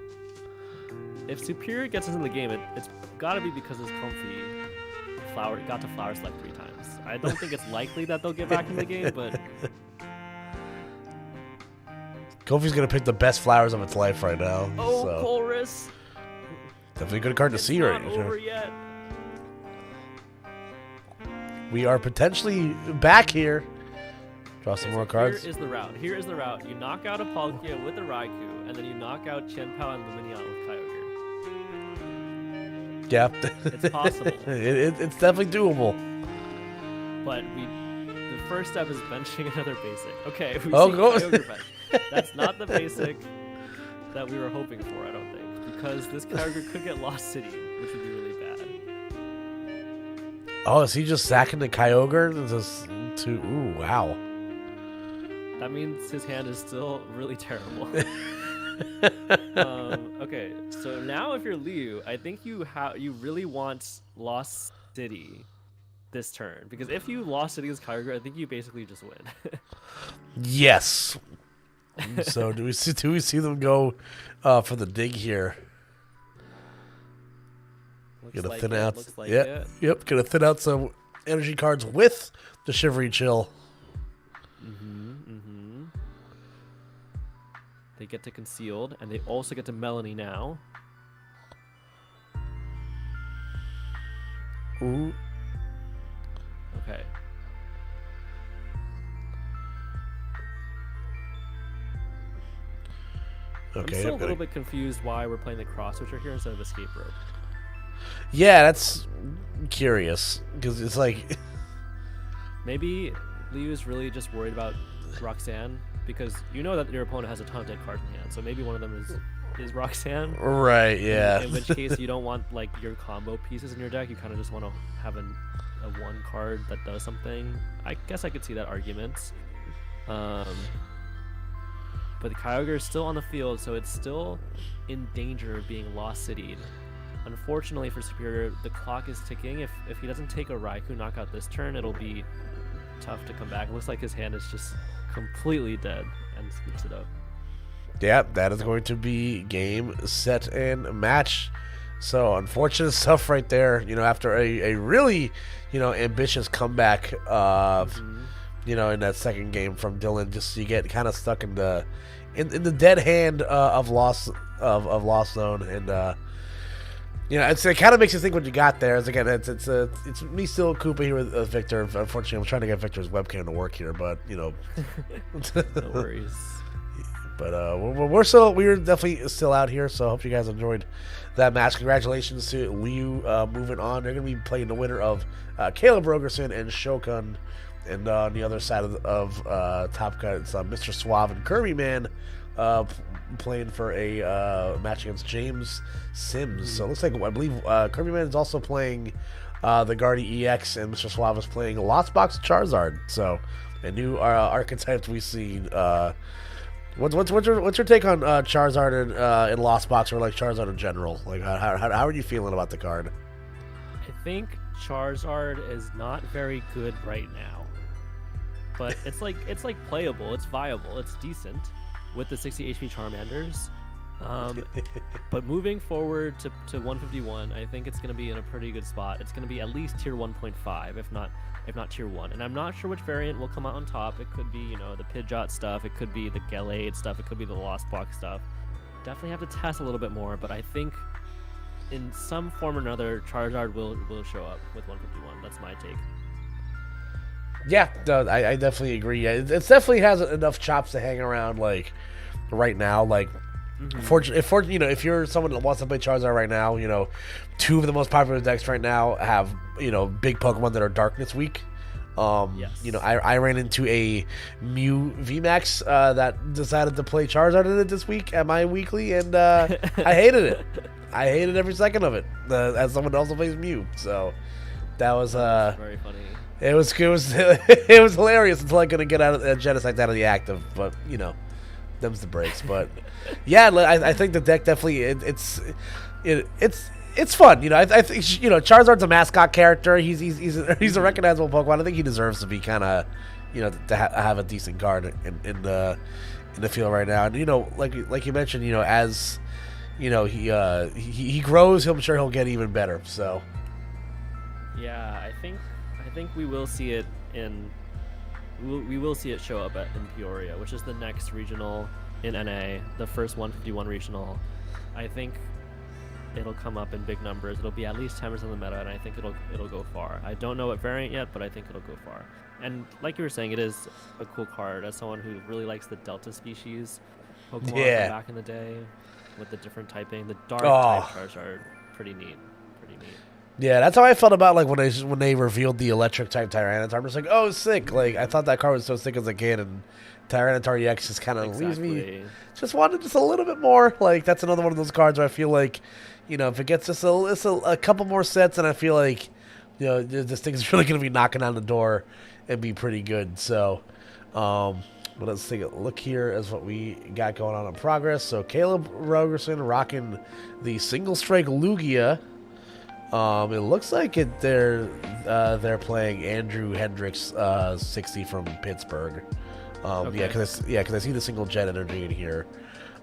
If Superior gets into the game, it's got to be because his Comfy got to Flower Select 3 times. I don't think it's likely that they'll get back in the game, but Comfy's gonna pick the best flowers of its life right now. Oh, so. Chorus! Definitely a good card to see right now. Over yet. we are potentially back here. Draw some more cards. Here is the route. Here is the route. You knock out a Palkia with a Raikou, and then you knock out Chien-Pao and Lumineon with Kyogre. Yeah. It's possible. It's definitely doable. But the first step is benching another basic. Okay, we see go. Kyogre bench. That's not the basic that we were hoping for, I don't think. Because this Kyogre could get Lost City, which would be really bad. Oh, is he just sacking the Kyogre? Ooh, wow. That means his hand is still really terrible. Okay, so now if you're Liu, I think you really want Lost City this turn, because if you Lost City as Kyogre, I think you basically just win. Yes. So do we see them go for the dig here? Gonna thin out. Yep. Gonna thin out some energy cards with the Shivery Chill. They get to Concealed, and they also get to Melanie now. Ooh. Okay. I'm still a little bit confused why we're playing the Cross Switcher here instead of Escape Rope. Yeah, that's curious, because it's like... Maybe Liu is really just worried about Roxanne, because you know that your opponent has a ton of dead cards in hand, so maybe one of them is Roxanne. Right, yeah. In which case you don't want like your combo pieces in your deck, you kind of just want to have a one card that does something. I guess I could see that argument. But the Kyogre is still on the field, so it's still in danger of being Lost City'd. Unfortunately for Superior, the clock is ticking. If he doesn't take a Raikou knockout this turn, it'll be tough to come back. It looks like his hand is just completely dead and scoops it up. Yeah, that is going to be game, set, and match. So unfortunate stuff right there. You know, after a really, ambitious comeback, in that second game from Dylan, just you get kind of stuck in the dead hand of Lost Zone, and it kind of makes you think what you got there. Is again, it's me still Koopa here with Victor. Unfortunately, I'm trying to get Victor's webcam to work here, but No worries. But we're definitely still out here, so I hope you guys enjoyed that match. Congratulations to Liu moving on. They're going to be playing the winner of Caleb Rogerson and Shogun. And on the other side of Top Cut, it's Mr. Suave and Kirby Man playing for a match against James Sims. So it looks like, I believe Kirby Man is also playing the Guardi EX, and Mr. Suave is playing Lost Box Charizard. So a new archetype we see. What's your take on Charizard in Lost Box, or like Charizard in general? Like how are you feeling about the card? I think Charizard is not very good right now, but it's like playable, it's viable, it's decent with the 60 HP Charmanders. But moving forward to 151, I think it's going to be in a pretty good spot. It's going to be at least tier 1.5, if not tier 1. And I'm not sure which variant will come out on top. It could be, the Pidgeot stuff. It could be the Gallade stuff. It could be the Lost Box stuff. Definitely have to test a little bit more, but I think in some form or another, Charizard will show up with 151. That's my take. Yeah, no, I definitely agree. Yeah, it definitely has enough chops to hang around, like, right now. Like, if you're someone that wants to play Charizard right now, two of the most popular decks right now have, big Pokemon that are Darkness weak. Yes. I ran into a Mew VMAX that decided to play Charizard in it this week at my weekly, and I hated it. I hated every second of it, as someone who also plays Mew. So that was very funny. It was it was hilarious until I couldn't get out of Genesect out of the active, but them's the breaks. But yeah, I think the deck definitely it's fun. I think Charizard's a mascot character. He's a recognizable Pokemon. I think he deserves to be kind of to have a decent card in the field right now. And like you mentioned, as he grows, I'm sure he'll get even better. So yeah, I think we will see it we will see it show up in Peoria, which is the next regional in NA, the first 151 regional. I think it'll come up in big numbers. It'll be at least 10% of the meta, and I think it'll go far. I don't know what variant yet, but I think it'll go far. And like you were saying, it is a cool card. As someone who really likes the Delta species Pokemon from back in the day, with the different typing, the dark type cards are pretty neat. Pretty neat. Yeah, that's how I felt about like when they revealed the electric type Tyranitar. I'm just like, oh, sick! Like I thought that card was so sick as a kid, and Tyranitar EX just kind of leaves me. Just wanted just a little bit more. Like that's another one of those cards where I feel like, if it gets just a couple more sets, and I feel like, this thing's really gonna be knocking on the door and be pretty good. So, but let's take a look here as what we got going on in progress. So Caleb Rogerson rocking the single strike Lugia. It looks like they're playing Andrew Hendricks 60 from Pittsburgh. Okay. Yeah, because I see the single jet energy in here.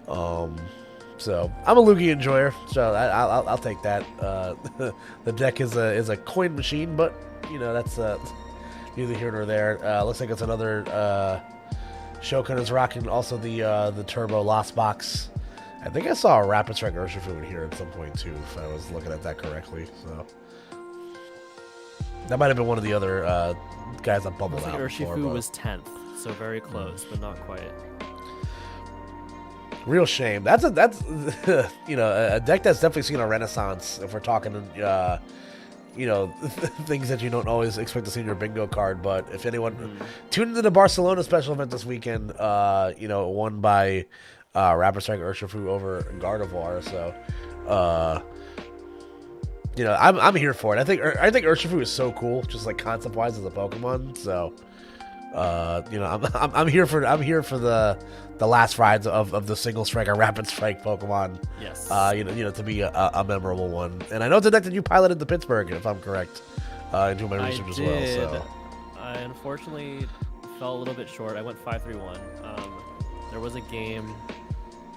So I'm a Lugia enjoyer, so I'll take that. The deck is a coin machine, but that's neither here nor there. Looks like it's another Shokan is rocking also the Turbo Lost Box. I think I saw a Rapid Strike Urshifu in here at some point too, if I was looking at that correctly. So that might have been one of the other guys that bubbled out. Urshifu was 10th, so very close, but not quite. Real shame. That's a deck that's definitely seen a renaissance. If we're talking, things that you don't always expect to see in your bingo card. But if anyone tuned into the Barcelona special event this weekend, won by Rapid Strike Urshifu over Gardevoir. So, I'm here for it. I think Urshifu is so cool, just like concept wise as a Pokemon. So, I'm here for the last rides of the single strike or rapid strike Pokemon. Yes. To be a memorable one. And I know it's a deck that you piloted to Pittsburgh, if I'm correct, into my research as well. So I unfortunately fell a little bit short. I went 5-3-1. There was a game,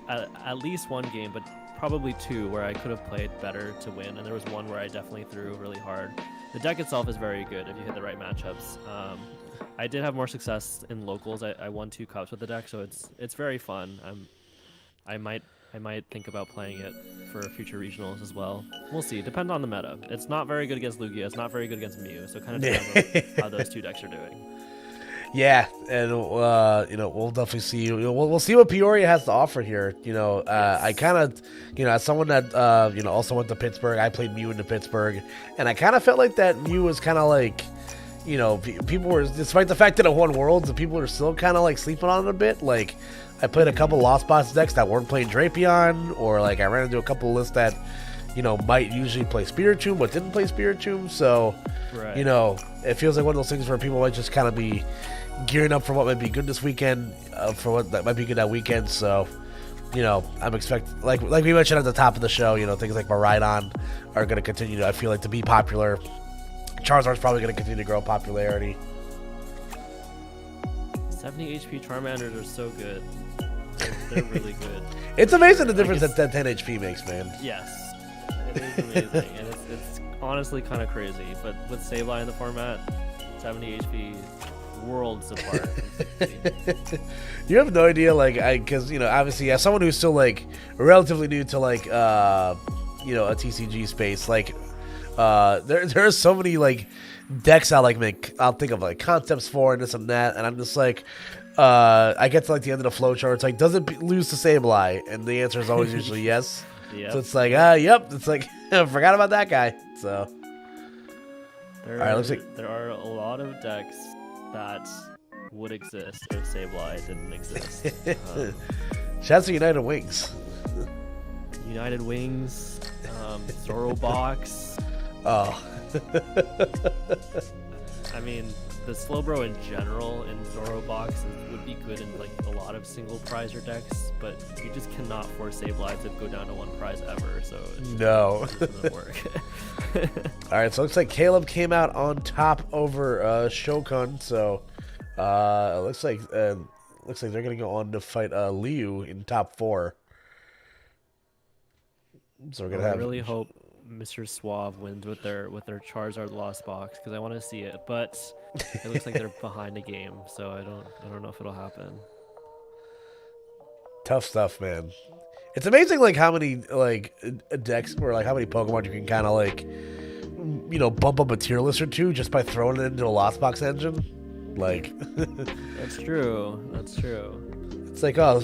at least one game, but probably two, where I could have played better to win, and there was one where I definitely threw really hard. The deck itself is very good if you hit the right matchups. I did have more success in locals. I won 2 cups with the deck, so it's very fun. I might think about playing it for future regionals as well. We'll see. Depends on the meta. It's not very good against Lugia. It's not very good against Mew. So kind of depends on how those 2 decks are doing. Yeah, and we'll definitely see. We'll see what Peoria has to offer here. Yes. I kind of, as someone that also went to Pittsburgh, I played Mew into Pittsburgh, and I kind of felt like that Mew was kind of like, people were, despite the fact that it won Worlds, the people are still kind of like sleeping on it a bit. Like, I played a couple Lost Box decks that weren't playing Drapion, or like I ran into a couple of lists that, might usually play Spiritomb but didn't play Spiritomb. So, right. It feels like one of those things where people might just kind of be gearing up for what might be good this weekend, for what that might be good that weekend. So, I'm expecting, like we mentioned at the top of the show, things like Miraidon are going to continue to, I feel like, to be popular. Charizard's probably going to continue to grow in popularity. 70 HP Charmanders are so good. They're really good. It's amazing the difference that 10 HP makes, man. Yes, it is amazing, and it's honestly kind of crazy. But with Sableye in the format, 70 HP, worlds apart. You have no idea, because obviously, as someone who's still like relatively new to like a TCG space, like there are so many like decks I'll think of like concepts for and this and that, and I'm just like, I get to like the end of the flow chart. It's like, does it lose to Sableye? And the answer is always usually yes. Yep. So it's like, yep. It's like, I forgot about that guy. So there are a lot of decks that would exist if Sableye didn't exist. Shouts to United Wings. United Wings, Zorobox. Oh. I mean, the Slowbro in general in Zorobox would be good in like a lot of single prizer decks, but you just cannot force Sableye to go down to 1 prize ever, so it doesn't work. Alright, so it looks like Caleb came out on top over Shokan, so it looks like they're gonna go on to fight Liu in top 4. So we're gonna I really hope Mr. Suave wins with their Charizard Lost Box, because I want to see it, but it looks like they're behind the game, so I don't know if it'll happen. Tough stuff, man. It's amazing, like, how many, like, decks or, like, how many Pokemon you can kind of, like, you know, bump up a tier list or two just by throwing it into a Lost Box engine. Like, That's true. That's true. it's like, oh,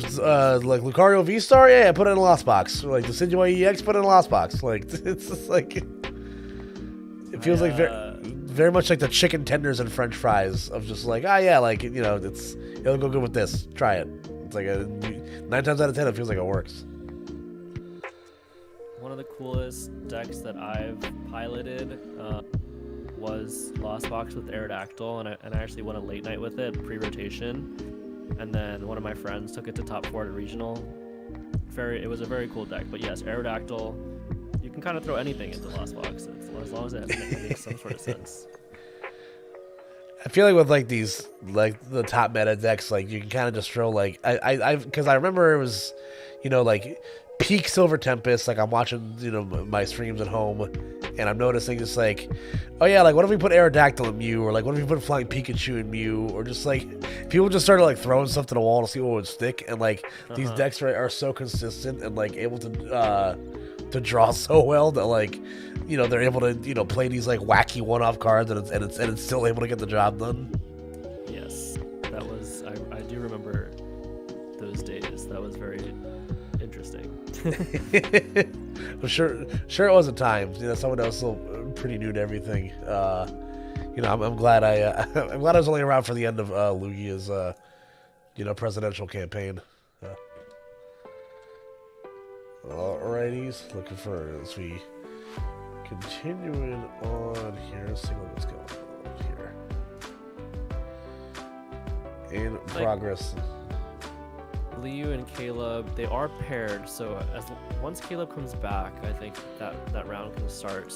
like, Lucario V-Star? Yeah, put it in a Lost Box. Like, the Decidueye EX, put it in a Lost Box. Like, it's just like, it feels like very much like the chicken tenders and French fries of just like, oh, yeah, like, you know, it'll go good with this. Try it. It's like 9 times out of 10, it feels like it works. One of the coolest decks that I've piloted was Lost Box with Aerodactyl, and I actually won a late night with it, pre-rotation. And then one of my friends took it to top 4 at regional. It was a very cool deck. But yes, Aerodactyl, you can kind of throw anything into Lost Box as long as it makes some sort of sense. I feel like with like these, like the top meta decks, like you can kind of just throw like because I remember it was, you know, like peak Silver Tempest. Like I'm watching, you know, my streams at home, and I'm noticing just like, oh yeah, like what if we put Aerodactyl in Mew, or like what if we put Flying Pikachu in Mew, or just like people just started like throwing stuff to the wall to see what would stick, and like these decks are so consistent and like able to draw so well that like, you know, they're able to, you know, play these like wacky one-off cards and it's still able to get the job done. Yes, that was I do remember those days. That was very interesting. I'm sure it was at times. You know, someone else still pretty new to everything. You know, I'm glad I'm glad I was only around for the end of Lugia's you know, presidential campaign. Alrighties, looking for as we continuing on here. Let's see what's going on here. In progress. Liu and Caleb, they are paired, so once Caleb comes back, I think that round can start.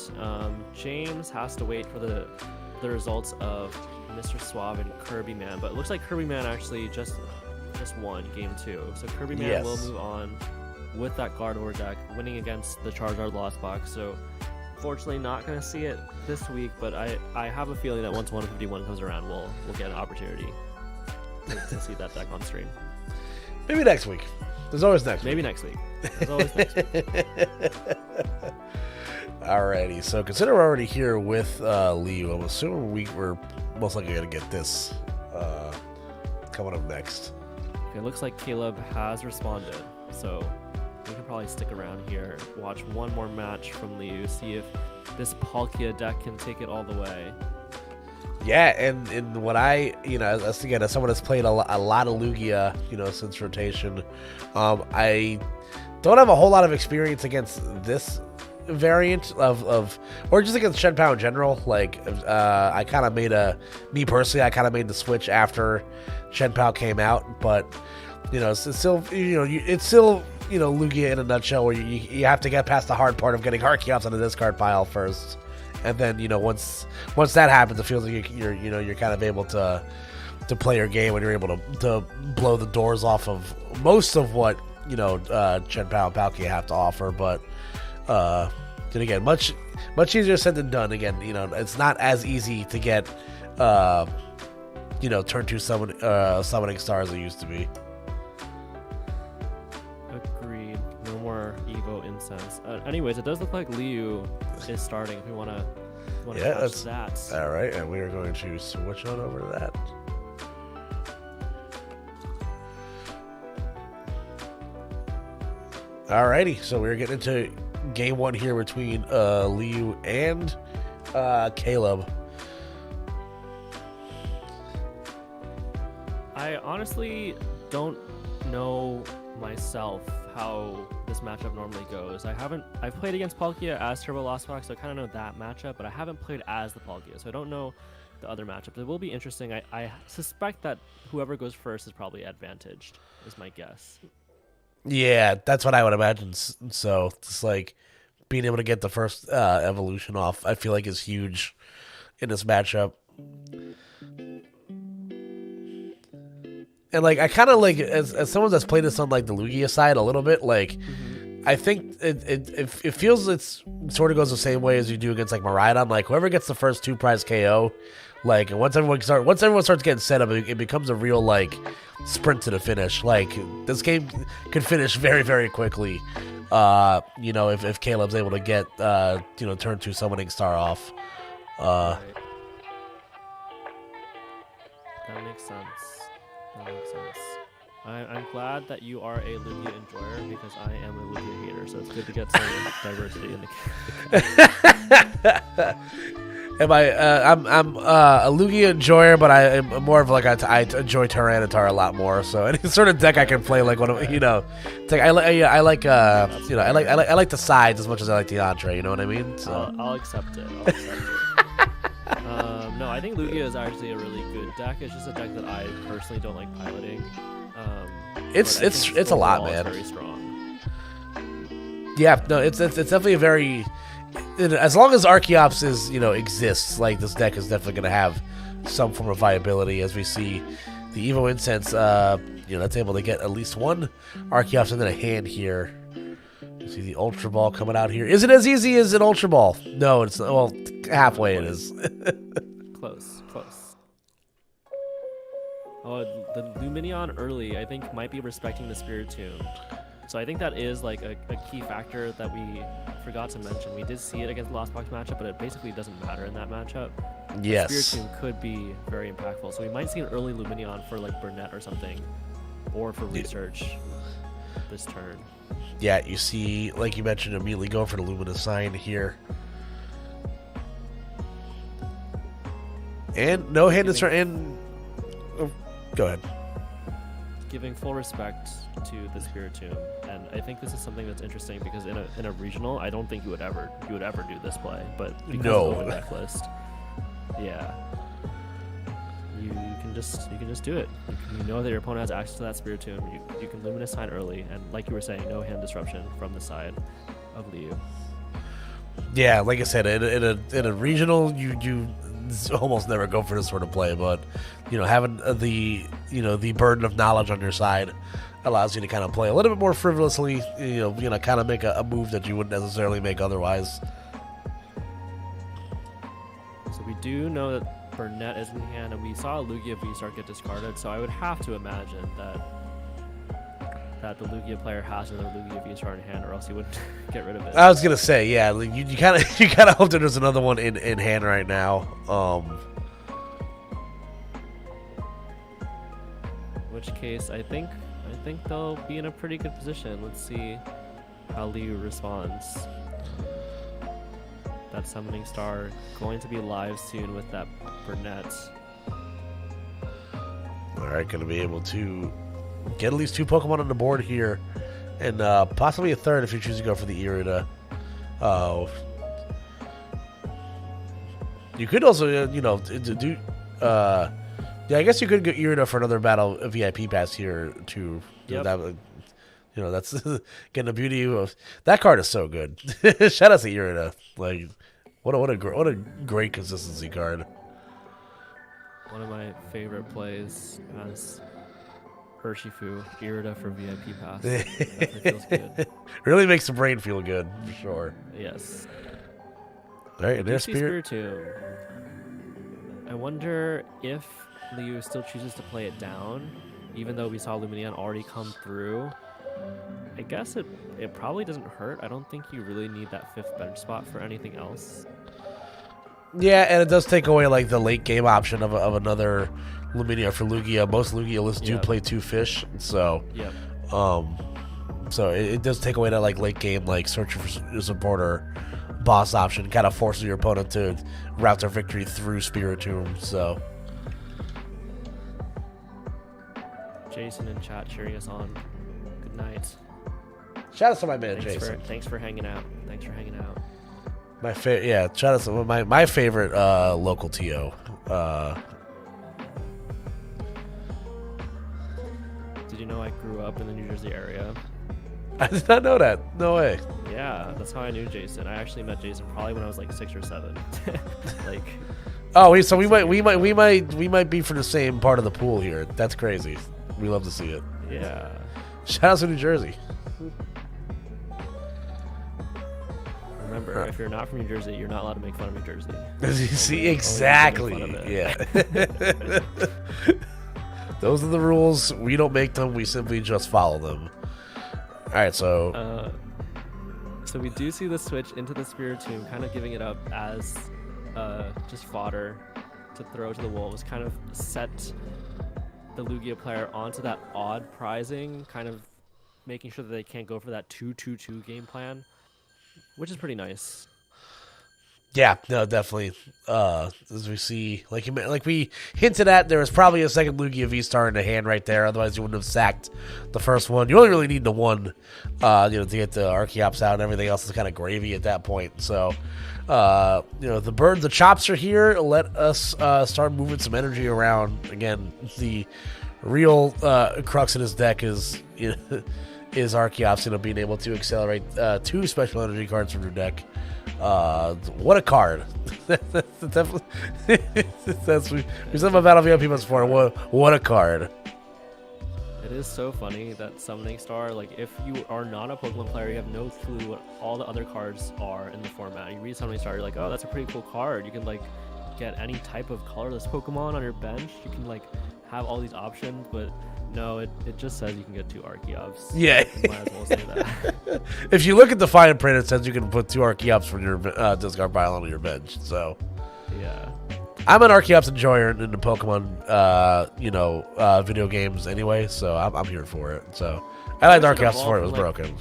James has to wait for the results of Mr. Suave and Kirby Man, but it looks like Kirby Man actually just won game 2, so Kirby Man will move on with that Gardevoir deck, winning against the Charizard Lost Box. So unfortunately not going to see it this week, but I have a feeling that once 151 comes around, we'll get an opportunity to see that deck on stream. Maybe next week. There's always next week. Maybe next week. There's always next week. Alrighty, so consider we're already here with Liu. I'm assuming we're most likely going to get this coming up next. Okay, it looks like Caleb has responded, so we can probably stick around here, watch one more match from Liu, see if this Palkia deck can take it all the way. Yeah, and what I, you know, as someone that's played a lot of Lugia, you know, since rotation, I don't have a whole lot of experience against this variant of or just against Shen Pao in general. Like, I kind of made me personally, I kind of made the switch after Shen Pao came out, but, you know, it's still, you know, it's still, you know, Lugia in a nutshell, where you have to get past the hard part of getting Archeops on the discard pile first, and then, you know, once that happens, it feels like you're kind of able to play your game when you're able to blow the doors off of most of what, you know, Shen Pao and Palkia have to offer. But then again, much easier said than done. Again, you know, it's not as easy to get you know, turn 2 summoning stars as it used to be. Agreed. No more Evo incense. Anyways, it does look like Liu is starting. If we want to catch that. All right, and we are going to switch on over to that. Alrighty, so we're getting into game 1 here between Liu and Caleb. I honestly don't know myself how this matchup normally goes. I've played against Palkia as Turbo Lost Box, so I kind of know that matchup, but I haven't played as the Palkia, so I don't know the other matchups. It will be interesting. I suspect that whoever goes first is probably advantaged, is my guess. Yeah, that's what I would imagine. So it's like being able to get the first evolution off, I feel like, is huge in this matchup. And like, I kind of like, as someone that's played this on like the Lugia side a little bit, like, I think it feels it's sort of goes the same way as you do against like Miraidon. Like, whoever gets the first 2 prize KO, Like once everyone starts getting set up, it becomes a real like sprint to the finish. Like this game could finish very, very quickly. If Caleb's able to get turn 2 summoning star off. Right. That makes sense. I'm glad that you are a Lugia enjoyer because I am a Lugia hater, so it's good to get some diversity in the I'm a Lugia enjoyer, but I'm more of like I enjoy Tyranitar a lot more. So any sort of deck I can play, like it's like I like the sides as much as I like the entree. You know what I mean? So I'll accept it. No, I think Lugia is actually a really good deck. It's just a deck that I personally don't like piloting. It's a lot, man. It's very strong. Yeah, no, it's definitely a very. As long as Archeops exists, like this deck is definitely going to have some form of viability. As we see, the Evo Incense, that's able to get at least one Archeops into the hand here. You see the Ultra Ball coming out here. Is it as easy as an Ultra Ball? No, it's well halfway. It is. Close. Oh, the Luminion early, I think, might be respecting the Spiritomb. So I think that is like a key factor that we forgot to mention. We did see it against the Lost Box matchup, but it basically doesn't matter in that matchup. Yes. Spiritomb could be very impactful. So we might see an early Luminion for like Burnett or something, or for research this turn. Yeah, you see, like you mentioned, immediately going for the Luminous Sign here. And no hand is and go ahead. Giving full respect to the Spiritomb, and I think this is something that's interesting because in a regional, I don't think you would ever do this play, but because of the deck list, yeah, you can just do it. You know that your opponent has access to that Spiritomb. You can Luminous Sign early, and like you were saying, no hand disruption from the side of Liu. Yeah, like I said, in a regional, you almost never go for this sort of play, but having the burden of knowledge on your side allows you to kind of play a little bit more frivolously, kind of make a move that you wouldn't necessarily make otherwise. So we do know that Burnett is in hand, and we saw Lugia V-Star get discarded, so I would have to imagine that the Lugia player has another Lugia V-Star in hand, or else he wouldn't get rid of it. I was gonna say, yeah, you kind of hope that there's another one in hand right now. In which case, I think they'll be in a pretty good position. Let's see how Liu responds. That Summoning Star going to be live soon with that Burnett. All right, gonna be able to get at least 2 Pokemon on the board here, and possibly a third if you choose to go for the Irida. You could also, do. Yeah, I guess you could get Irida for another battle, a VIP pass here too. Yep. That's getting the beauty of that card is so good. Shout out to Irida, like what a great consistency card. One of my favorite plays as Urshifu, Irida for VIP pass. Definitely feels good. Really makes the brain feel good, for sure. Yes. All right, and there's Spiritomb. I wonder if Liu still chooses to play it down, even though we saw Luminion already come through. I guess it probably doesn't hurt. I don't think you really need that 5th bench spot for anything else. Yeah, and it does take away like the late game option of another Luminia for Lugia. Most Lugia lists do play 2 fish, so so it does take away that like late game like searching for supporter boss option, kind of forces your opponent to route their victory through Spiritomb. So Jason in chat cheering us on. Good night. Shout out to my man Jason. Thanks for hanging out. My favorite, yeah. Shout out to my favorite local TO. Did you know I grew up in the New Jersey area? I did not know that. No way. Yeah, that's how I knew Jason. I actually met Jason probably when I was like 6 or 7. Like. Oh, so we might be from the same part of the pool here. That's crazy. We love to see it. Yeah. Shout out to New Jersey. remember, if you're not from New Jersey, you're not allowed to make fun of New Jersey. See, exactly. Yeah. Those are the rules. We don't make them. We simply just follow them. All right, so... So we do see the switch into the Spiritomb, kind of giving it up as just fodder to throw to the wolves, kind of set the Lugia player onto that odd prizing, kind of making sure that they can't go for that 2-2-2 game plan, which is pretty nice. Yeah, no, definitely. As we see, like we hinted at, there was probably a second Lugia V-Star in the hand right there. Otherwise, you wouldn't have sacked the first one. You only really need the one, to get the Archeops out, and everything else is kind of gravy at that point. So, the chops are here. Let us start moving some energy around. Again, the real crux in his deck is Archeops, being able to accelerate 2 special energy cards from your deck. What a card! Definitely, we said my Battlefield people before. What a card! It is so funny that Summoning Star, like, if you are not a Pokemon player, you have no clue what all the other cards are in the format. You read Summoning Star, you're like, oh, that's a pretty cool card. You can, like, get any type of colorless Pokemon on your bench. You can, like, have all these options, but no, it just says you can get 2 Archeops. Yeah. You might as well say that. If you look at the fine print, it says you can put 2 Archeops from your discard pile on your bench. So, yeah. I'm an Archeops enjoyer in the Pokemon, video games anyway, so I'm here for it. So, I liked Archeops before it was broken.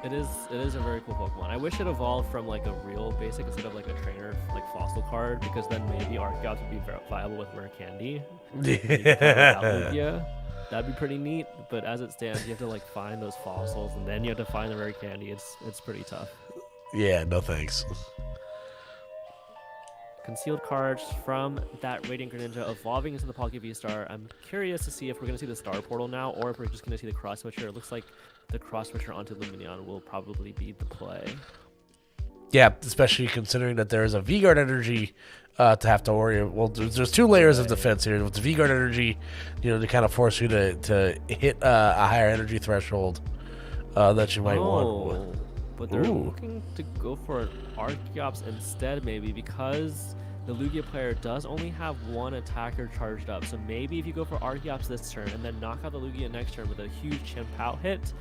It is a very cool Pokemon. I wish it evolved from like a real basic instead of like a trainer like fossil card, because then maybe Archeops would be viable with Rare Candy. Yeah. That'd be pretty neat, but as it stands, you have to like find those fossils, and then you have to find the Rare Candy. It's pretty tough. Yeah, no thanks. Concealed cards from that Radiant Greninja evolving into the Pocket V-Star. I'm curious to see if we're going to see the Star Portal now, or if we're just going to see the Cross Switcher. It looks like the Cross Switcher onto Lumineon will probably be the play. Yeah, especially considering that there is a V-Guard energy to have to worry. Well, there's 2 layers of defense here. With the V-Guard energy, to kind of force you to hit a higher energy threshold that you might want. But they're looking to go for an Archeops instead, maybe, because the Lugia player does only have 1 attacker charged up. So maybe if you go for Archeops this turn and then knock out the Lugia next turn with a huge Chien-Pao hit,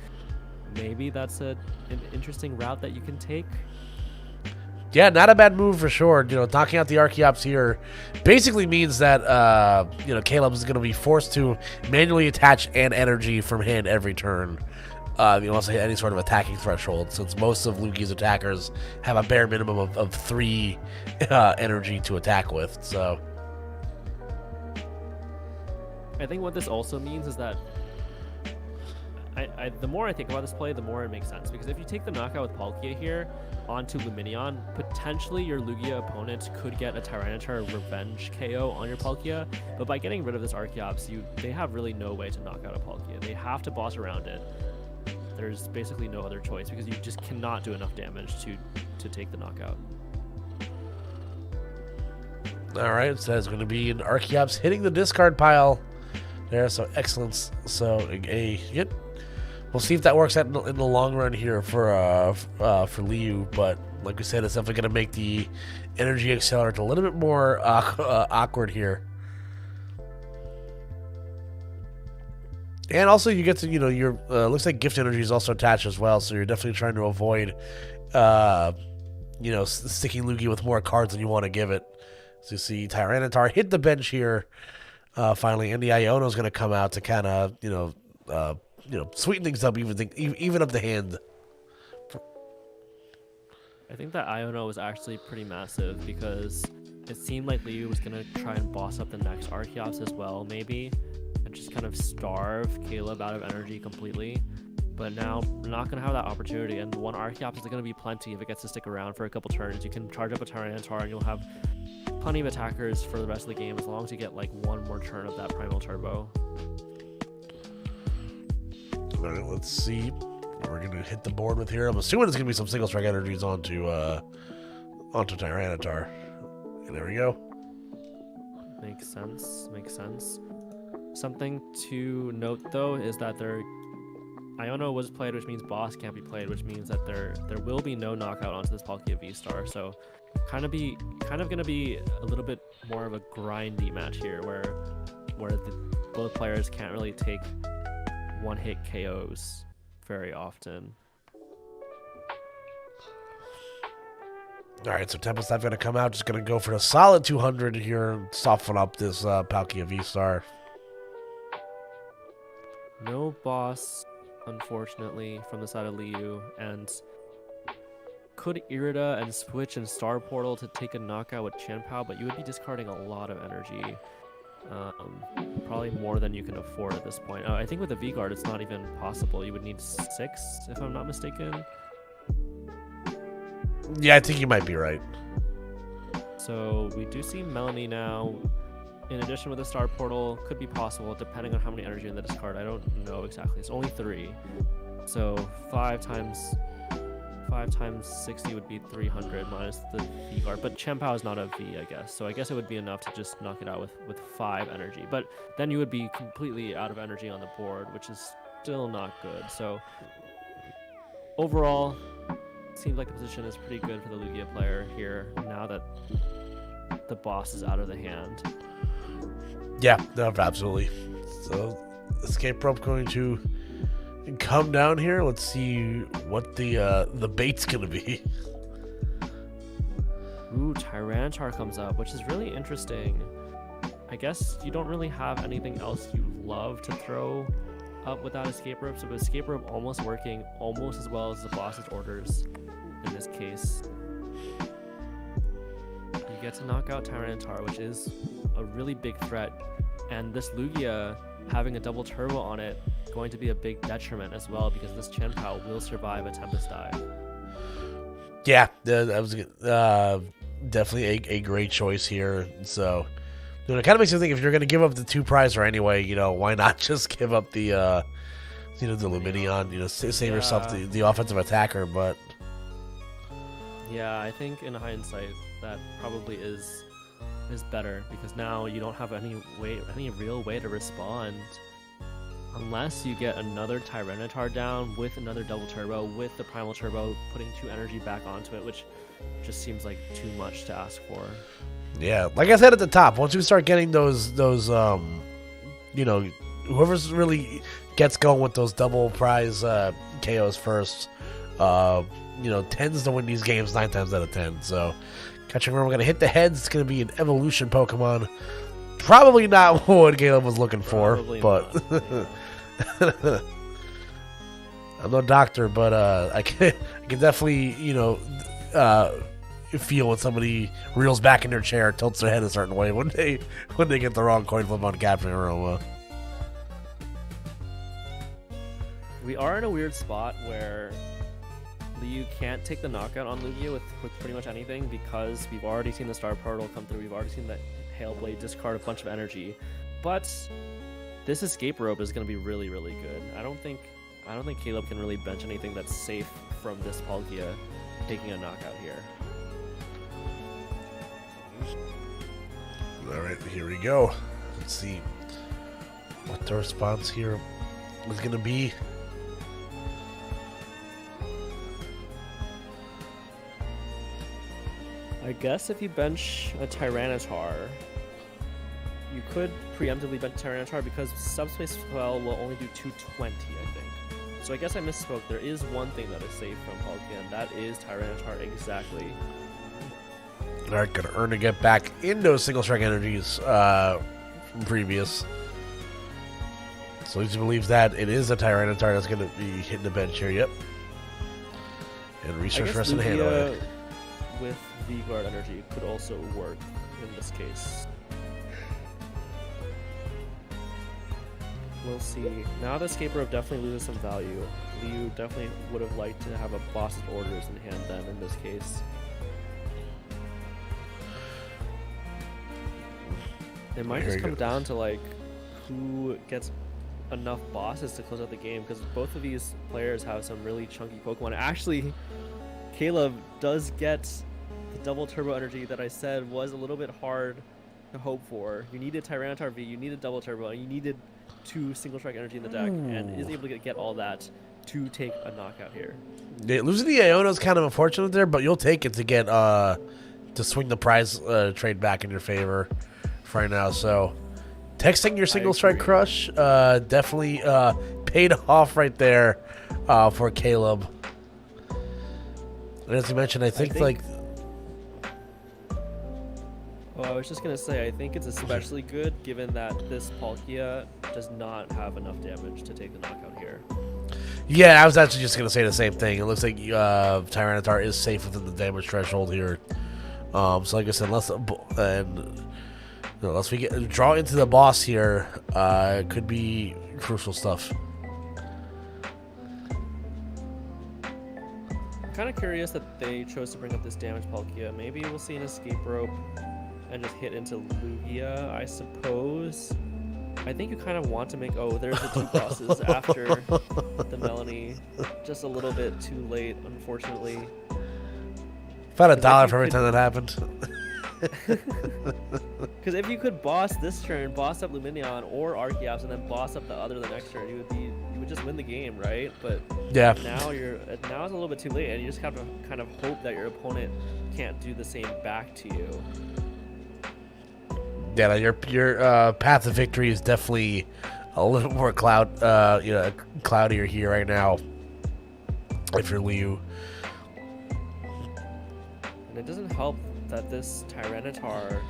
maybe that's an interesting route that you can take. Yeah, not a bad move for sure. Knocking out the Archeops here basically means that Caleb is going to be forced to manually attach an energy from hand every turn. You also hit any sort of attacking threshold, since most of Lugia's attackers have a bare minimum of 3 energy to attack with. So, I think what this also means is that the more I think about this play, the more it makes sense. Because if you take the knockout with Palkia here onto Lumineon, potentially your Lugia opponent could get a Tyranitar Revenge KO on your Palkia. But by getting rid of this Archeops, they have really no way to knock out a Palkia. They have to boss around it. There's basically no other choice, because you just cannot do enough damage to take the knockout. All right, so it's going to be an Archeops hitting the discard pile there. So excellence. So we'll see if that works out in the long run here for Liu. But like we said, it's definitely going to make the energy accelerant a little bit more awkward here. And also, you get to, your looks like gift energy is also attached as well, so you're definitely trying to avoid, sticking Lugia with more cards than you want to give it. So you see Tyranitar hit the bench here, finally, and the Iono is going to come out to kind of, sweeten things up, even up the hand. I think that Iono was actually pretty massive, because it seemed like Liu was going to try and boss up the next Archeops as well, maybe, and just kind of starve Caleb out of energy completely. But now we're not going to have that opportunity, and 1 Archeops is going to be plenty if it gets to stick around for a couple turns. You can charge up a Tyranitar and you'll have plenty of attackers for the rest of the game, as long as you get like 1 more turn of that Primal Turbo. All right, let's see what we're going to hit the board with here. I'm assuming it's going to be some single strike energies onto Tyranitar. And there we go. Makes sense. Something to note, though, is that they're Iono was played, which means boss can't be played, which means that there will be no knockout onto this Palkia V-Star. So kind of gonna be a little bit more of a grindy match here, where both players can't really take one-hit KOs very often. All right, so Tempest Knife going to come out, just going to go for a solid 200 here and soften up this Palkia V-Star. No boss, unfortunately, from the side of Liu, and could Irida and switch and Star Portal to take a knockout with Chien-Pao, but you would be discarding a lot of energy. Probably more than you can afford at this point. I think with the V-Guard, it's not even possible. You would need 6, if I'm not mistaken. Yeah, I think you might be right. So we do see Melanie now. In addition with the Star Portal, could be possible depending on how many energy in the discard. I don't know exactly. It's only 3. So 5 times 60 would be 300 minus the V guard. But Chien-Pao is not a V, I guess. So I guess it would be enough to just knock it out with 5 energy. But then you would be completely out of energy on the board, which is still not good. So overall, seems like the position is pretty good for the Lugia player here now that the boss is out of the hand. Yeah, no, absolutely. So escape rope going to come down here. Let's see what the bait's gonna be. Ooh, Tyranitar comes up, which is really interesting. I guess you don't really have anything else you love to throw up with that escape rope. So with escape rope almost working almost as well as the boss's orders in this case. You get to knock out Tyranitar, which is a really big threat. And this Lugia having a double turbo on it going to be a big detriment as well, because this Chien-Pao will survive a Tempest Dive. Yeah, that was definitely a great choice here. So, you know, it kind of makes you think, if you're going to give up the 2 prizer anyway, you know, why not just give up the, you know, the Luminion, you know, save yourself the offensive attacker. But yeah, I think in hindsight that probably is better, because now you don't have any real way to respond unless you get another Tyranitar down with another double turbo with the primal turbo, putting 2 energy back onto it, which just seems like too much to ask for. Yeah, like I said at the top, once we start getting those you know, whoever's really gets going with those double prize KOs first, you know, tends to win these games 9 times out of 10. So catching where we're going to hit the heads, it's going to be an evolution Pokemon. Probably not what Caleb was looking for, but Yeah. I'm no doctor, but I can definitely, you know, feel when somebody reels back in their chair, tilts their head a certain way when they get the wrong coin flip on Captain Aroma. We are in a weird spot where Liu can't take the knockout on Lugia with pretty much anything, because we've already seen the Star Portal come through. We've already seen that Hailblade discard a bunch of energy. But this escape rope is going to be really, really good. I don't think Caleb can really bench anything that's safe from this Palkia taking a knockout here. All right, here we go. Let's see what the response here is going to be. I guess if you bench a Tyranitar, you could preemptively bench Tyranitar, because Subspace Spell will only do 220, I think. So I guess I misspoke. There is one thing that is safe from Palkia, and that is Tyranitar exactly. All right, going to earn to get back in those single strike energies from previous. So he believes that it is a Tyranitar that's going to be hitting the bench here. Yep. And research rest in the hand on it. With V-Guard energy could also work in this case. We'll see. Now the escape rope definitely loses some value. Liu definitely would have liked to have a boss's orders in hand then in this case. It might just come down to like who gets enough bosses to close out the game, because both of these players have some really chunky Pokemon. Actually, Caleb does get the double turbo energy that I said was a little bit hard to hope for. You needed Tyranitar V, you needed double turbo, and you needed 2 single strike energy in the deck, and is able to get all that to take a knockout here. Yeah, losing the Iona is kind of unfortunate there, but you'll take it to get to swing the prize trade back in your favor for right now. So texting your single strike crush definitely paid off right there for Caleb. And as you mentioned, I think like. Oh, I was just gonna say, I think it's especially good given that this Palkia does not have enough damage to take the knockout here. Yeah, I was actually just gonna say the same thing. It looks like Tyranitar is safe within the damage threshold here. So like I said, unless we draw into the boss here, it could be crucial stuff. I'm kind of curious that they chose to bring up this damage Palkia. Maybe we'll see an escape rope and just hit into Lugia, I suppose. I think you kind of want to make... Oh, there's the two bosses after the Melanie. Just a little bit too late, unfortunately. About $1 for every time that happened. Because if you could boss this turn, boss up Lumineon or Archeops, and then boss up the other the next turn, you would just win the game, right? But yeah, now it's a little bit too late, and you just have to kind of hope that your opponent can't do the same back to you. Yeah, your path to victory is definitely a little more cloudier here right now. If you're Liu, and it doesn't help that this Tyranitar,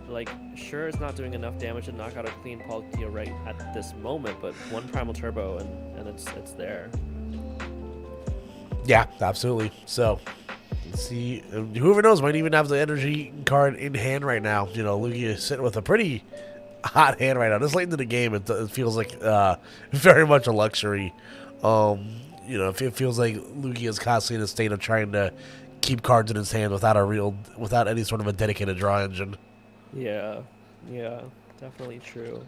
like, sure, it's not doing enough damage to knock out a clean Palkia right at this moment, but one Primal Turbo and it's there. Yeah, absolutely. So. See, whoever knows might even have the energy card in hand right now. You know, Lugia is sitting with a pretty hot hand right now. This late into the game, it feels like very much a luxury. You know, it feels like Lugia is constantly in a state of trying to keep cards in his hand without any sort of a dedicated draw engine. Yeah, definitely true.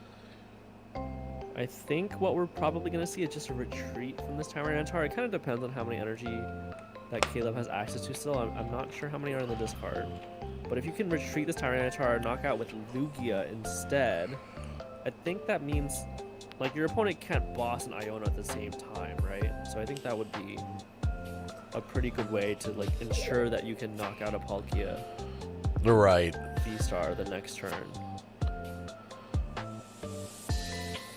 I think what we're probably going to see is just a retreat from this Tyranitar. It kind of depends on how many energy that Caleb has access to still. I'm not sure how many are in the discard. But if you can retreat this Tyranitar knockout with Lugia instead, I think that means, like, your opponent can't boss an Iona at the same time, right? So I think that would be a pretty good way to, like, ensure that you can knock out a Palkia. Right. V-Star the next turn.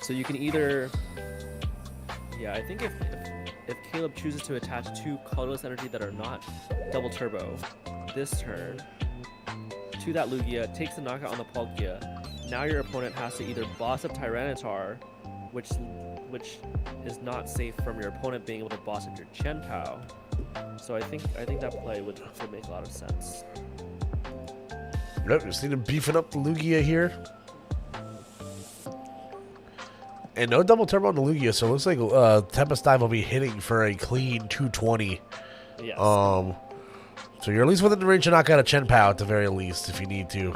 So you can either... Yeah, I think if Caleb chooses to attach two colorless energy that are not double turbo this turn to that Lugia, takes the knockout on the Palkia, now your opponent has to either boss up Tyranitar, which is not safe from your opponent being able to boss up your Chien-Pao. So I think that play would make a lot of sense. Nope, just need to beefing up the Lugia here. And no double turbo on the Lugia, so it looks like Tempest Dive will be hitting for a clean 220. Yes. So you're at least within the range to knock out a Chien-Pao at the very least if you need to.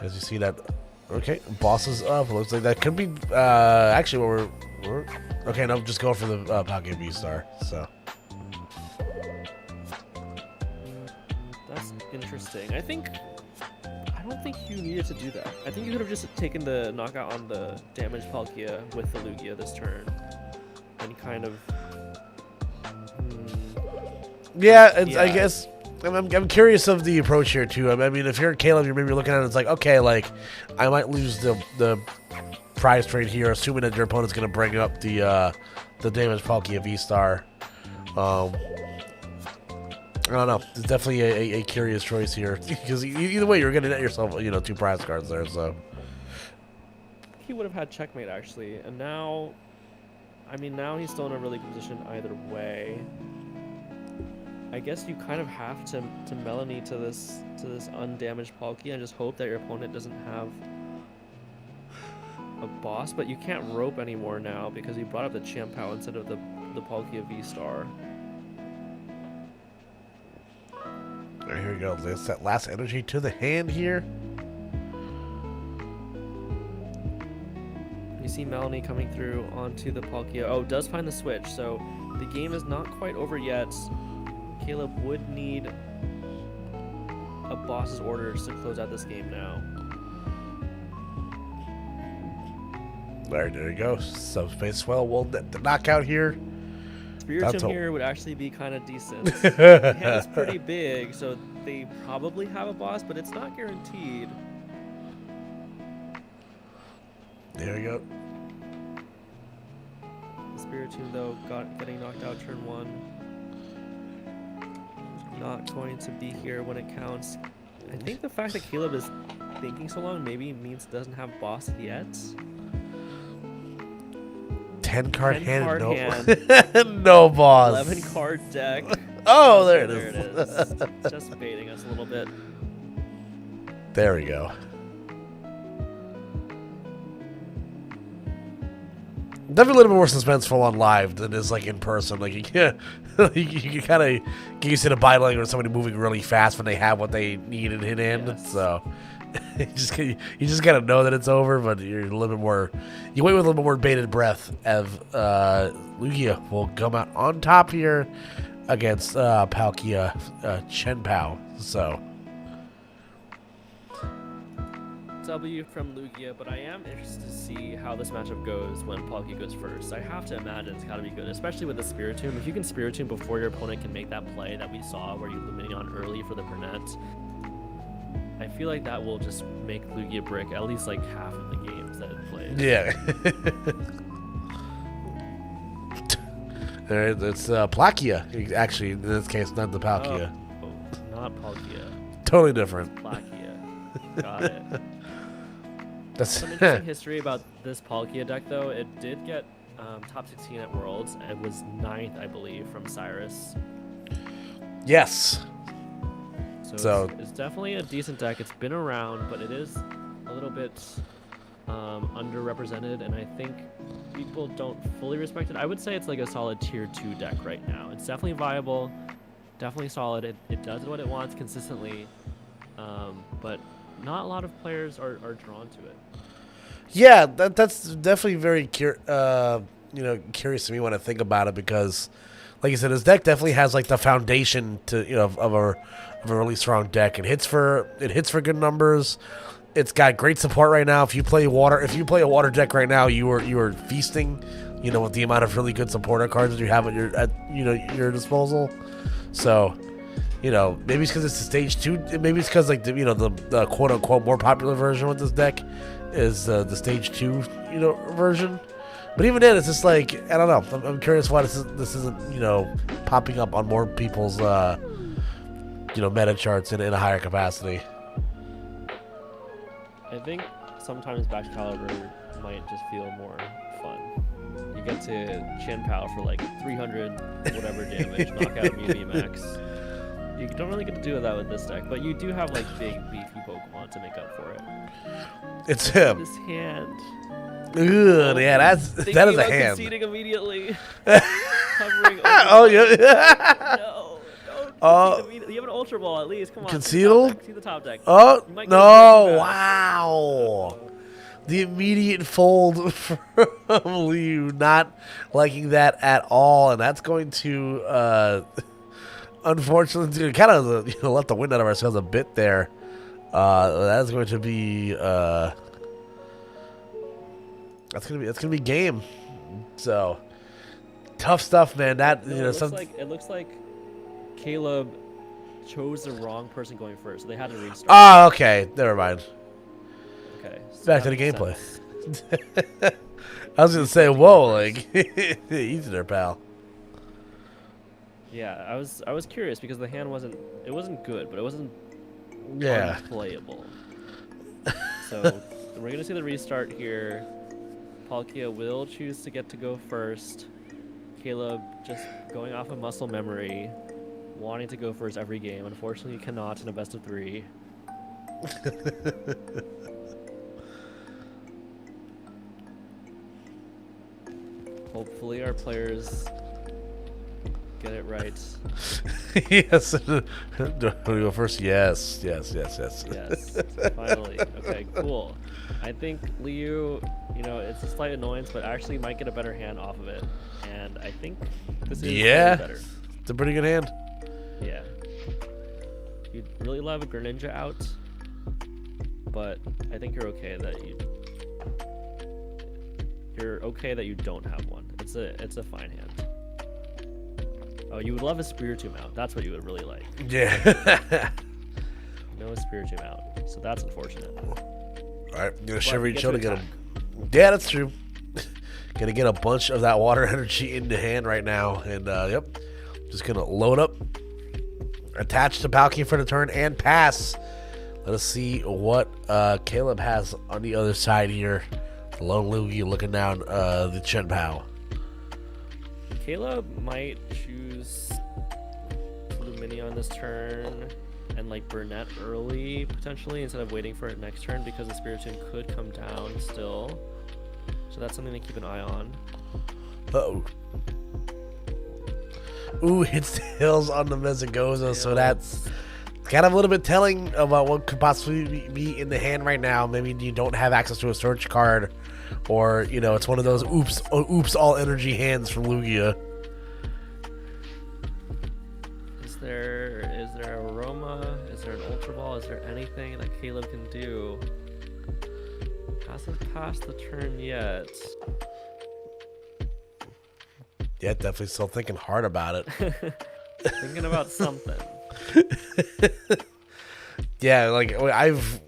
As you see that, okay, boss is up. Looks like that could be actually what we're okay. No, just go for the Palkia V-Star. So that's interesting. I don't think you needed to do that. I think you could have just taken the knockout on the damaged Palkia with the Lugia this turn, and kind of. Yeah, I guess I'm curious of the approach here too. I mean, if you're Caleb, you're maybe looking at it. It's like, okay, like I might lose the prize trade here, assuming that your opponent's going to bring up the damaged Palkia V-Star. I don't know. It's definitely a curious choice here because either way, you're going to net yourself, two prize cards there. So he would have had checkmate actually, and now, now he's still in a really good position either way. I guess you kind of have to Melanie to this undamaged Palkia and just hope that your opponent doesn't have a boss, but you can't rope anymore now because you brought up the Chien-Pao instead of the Palkia V-Star. Right, here we go. There's that last energy to the hand here. You see Melanie coming through onto the Palkia. Oh, does find the switch, so the game is not quite over yet. Caleb would need a boss's orders to close out this game now. There you go. Subspace Swell will knock out here. Spiritomb here would actually be kind of decent. The hand is pretty big, so they probably have a boss, but it's not guaranteed. There you go. The Spiritomb, though, getting knocked out turn 1. Not going to be here when it counts. I think the fact that Caleb is thinking so long maybe means it doesn't have boss yet. 10 card hand, hand. no boss. 11 card deck. Oh, there it There it is. Just baiting us a little bit. There we go. Definitely a little bit more suspenseful on live than it is like in person. Like you can kind of get used to the body language of somebody moving really fast when they have what they need in hand. Yes. So you just gotta know that it's over, but you're a little bit more. You wait with a little bit more bated breath. As Lugia will come out on top here against Palkia Chen Pao. So. W from Lugia, but I am interested to see how this matchup goes when Palkia goes first. I have to imagine it's got to be good, especially with the Spiritomb. If you can Spiritomb before your opponent can make that play that we saw where you're limiting on early for the Burnett, I feel like that will just make Lugia brick at least like half of the games that it plays. Yeah. It's Plakia, actually, in this case, not the Palkia. Oh, not Palkia. Totally different. Plakia. Got it. That's Some interesting history about this Palkia deck, though. It did get top 16 at Worlds and was 9th, I believe, from Cyrus. Yes. So it's definitely a decent deck. It's been around, but it is a little bit underrepresented, and I think people don't fully respect it. I would say it's like a solid tier 2 deck right now. It's definitely viable, definitely solid. It does what it wants consistently, but not a lot of players are drawn to it. Yeah, that's definitely very curious to me when I think about it, because, like you said, his deck definitely has like the foundation to of a really strong deck. It hits for good numbers. It's got great support right now. If you play a water deck right now, you are feasting, with the amount of really good supporter cards that you have at your disposal. So, maybe it's because it's the stage 2. Maybe it's because like the quote unquote more popular version with this deck is the stage 2 version. But even then, it's just like, I don't know. I'm curious why this isn't popping up on more people's meta charts in a higher capacity. I think sometimes Bash Caliber might just feel more fun. You get to Chen Pao for like 300 whatever damage, knock out immunity max. You don't really get to do that with this deck, but you do have like big beefy Pokemon to make up for it. It's him. This hand. Ugh, yeah, that is a hand. Conceding immediately. Hovering over. Oh yeah. No. Don't concede you have an Ultra Ball at least. Come on. Conceal? See the top deck. Oh no! Wow. The immediate fold from Liu, not liking that at all, and that's going to, unfortunately, kind of let the wind out of ourselves a bit there. That's going to be that's gonna be game. So tough stuff, man. It looks like Caleb chose the wrong person going first, so they had to restart. Oh, okay. Never mind. Okay. So back to the gameplay. I was gonna say, whoa, like easy there, pal. Yeah, I was curious because the hand wasn't good, but it wasn't unplayable. So we're gonna see the restart here. Palkia will choose to get to go first. Caleb just going off of muscle memory, wanting to go first every game. Unfortunately, you cannot in a best of 3. Hopefully our players get it right. Yes. Do we go first? Yes. Yes, finally. Okay, cool. I think Liu, it's a slight annoyance, but actually might get a better hand off of it. And I think this is better. It's a pretty good hand. Yeah. You'd really love a Greninja out, but I think you're okay that you're okay that you don't have one. It's a fine hand. Oh, you would love a Spiritomb out. That's what you would really like. Yeah. No Spiritomb out. So that's unfortunate. Alright, gonna shiver each other, get him. Yeah, that's true. Gonna get a bunch of that water energy in the hand right now. And, yep. Just gonna load up. Attach to Palkia for the turn and pass. Let us see what Caleb has on the other side here. The lone Lugia looking down the Chien-Pao. Caleb might choose Lumineon this turn and like Burnett early potentially instead of waiting for it next turn because the Spiritomb could come down still. So that's something to keep an eye on. Uh-oh. Ooh, hits tails on the Mesagoza, so that's kind of a little bit telling about what could possibly be in the hand right now. Maybe you don't have access to a search card, or, you know, it's one of those oops all energy hands from Lugia. Is there Aroma? Is there an Ultra Ball? Is there anything that Caleb can do? Hasn't passed the turn yet. Yeah, definitely still thinking hard about it. Thinking about something. Yeah, like I've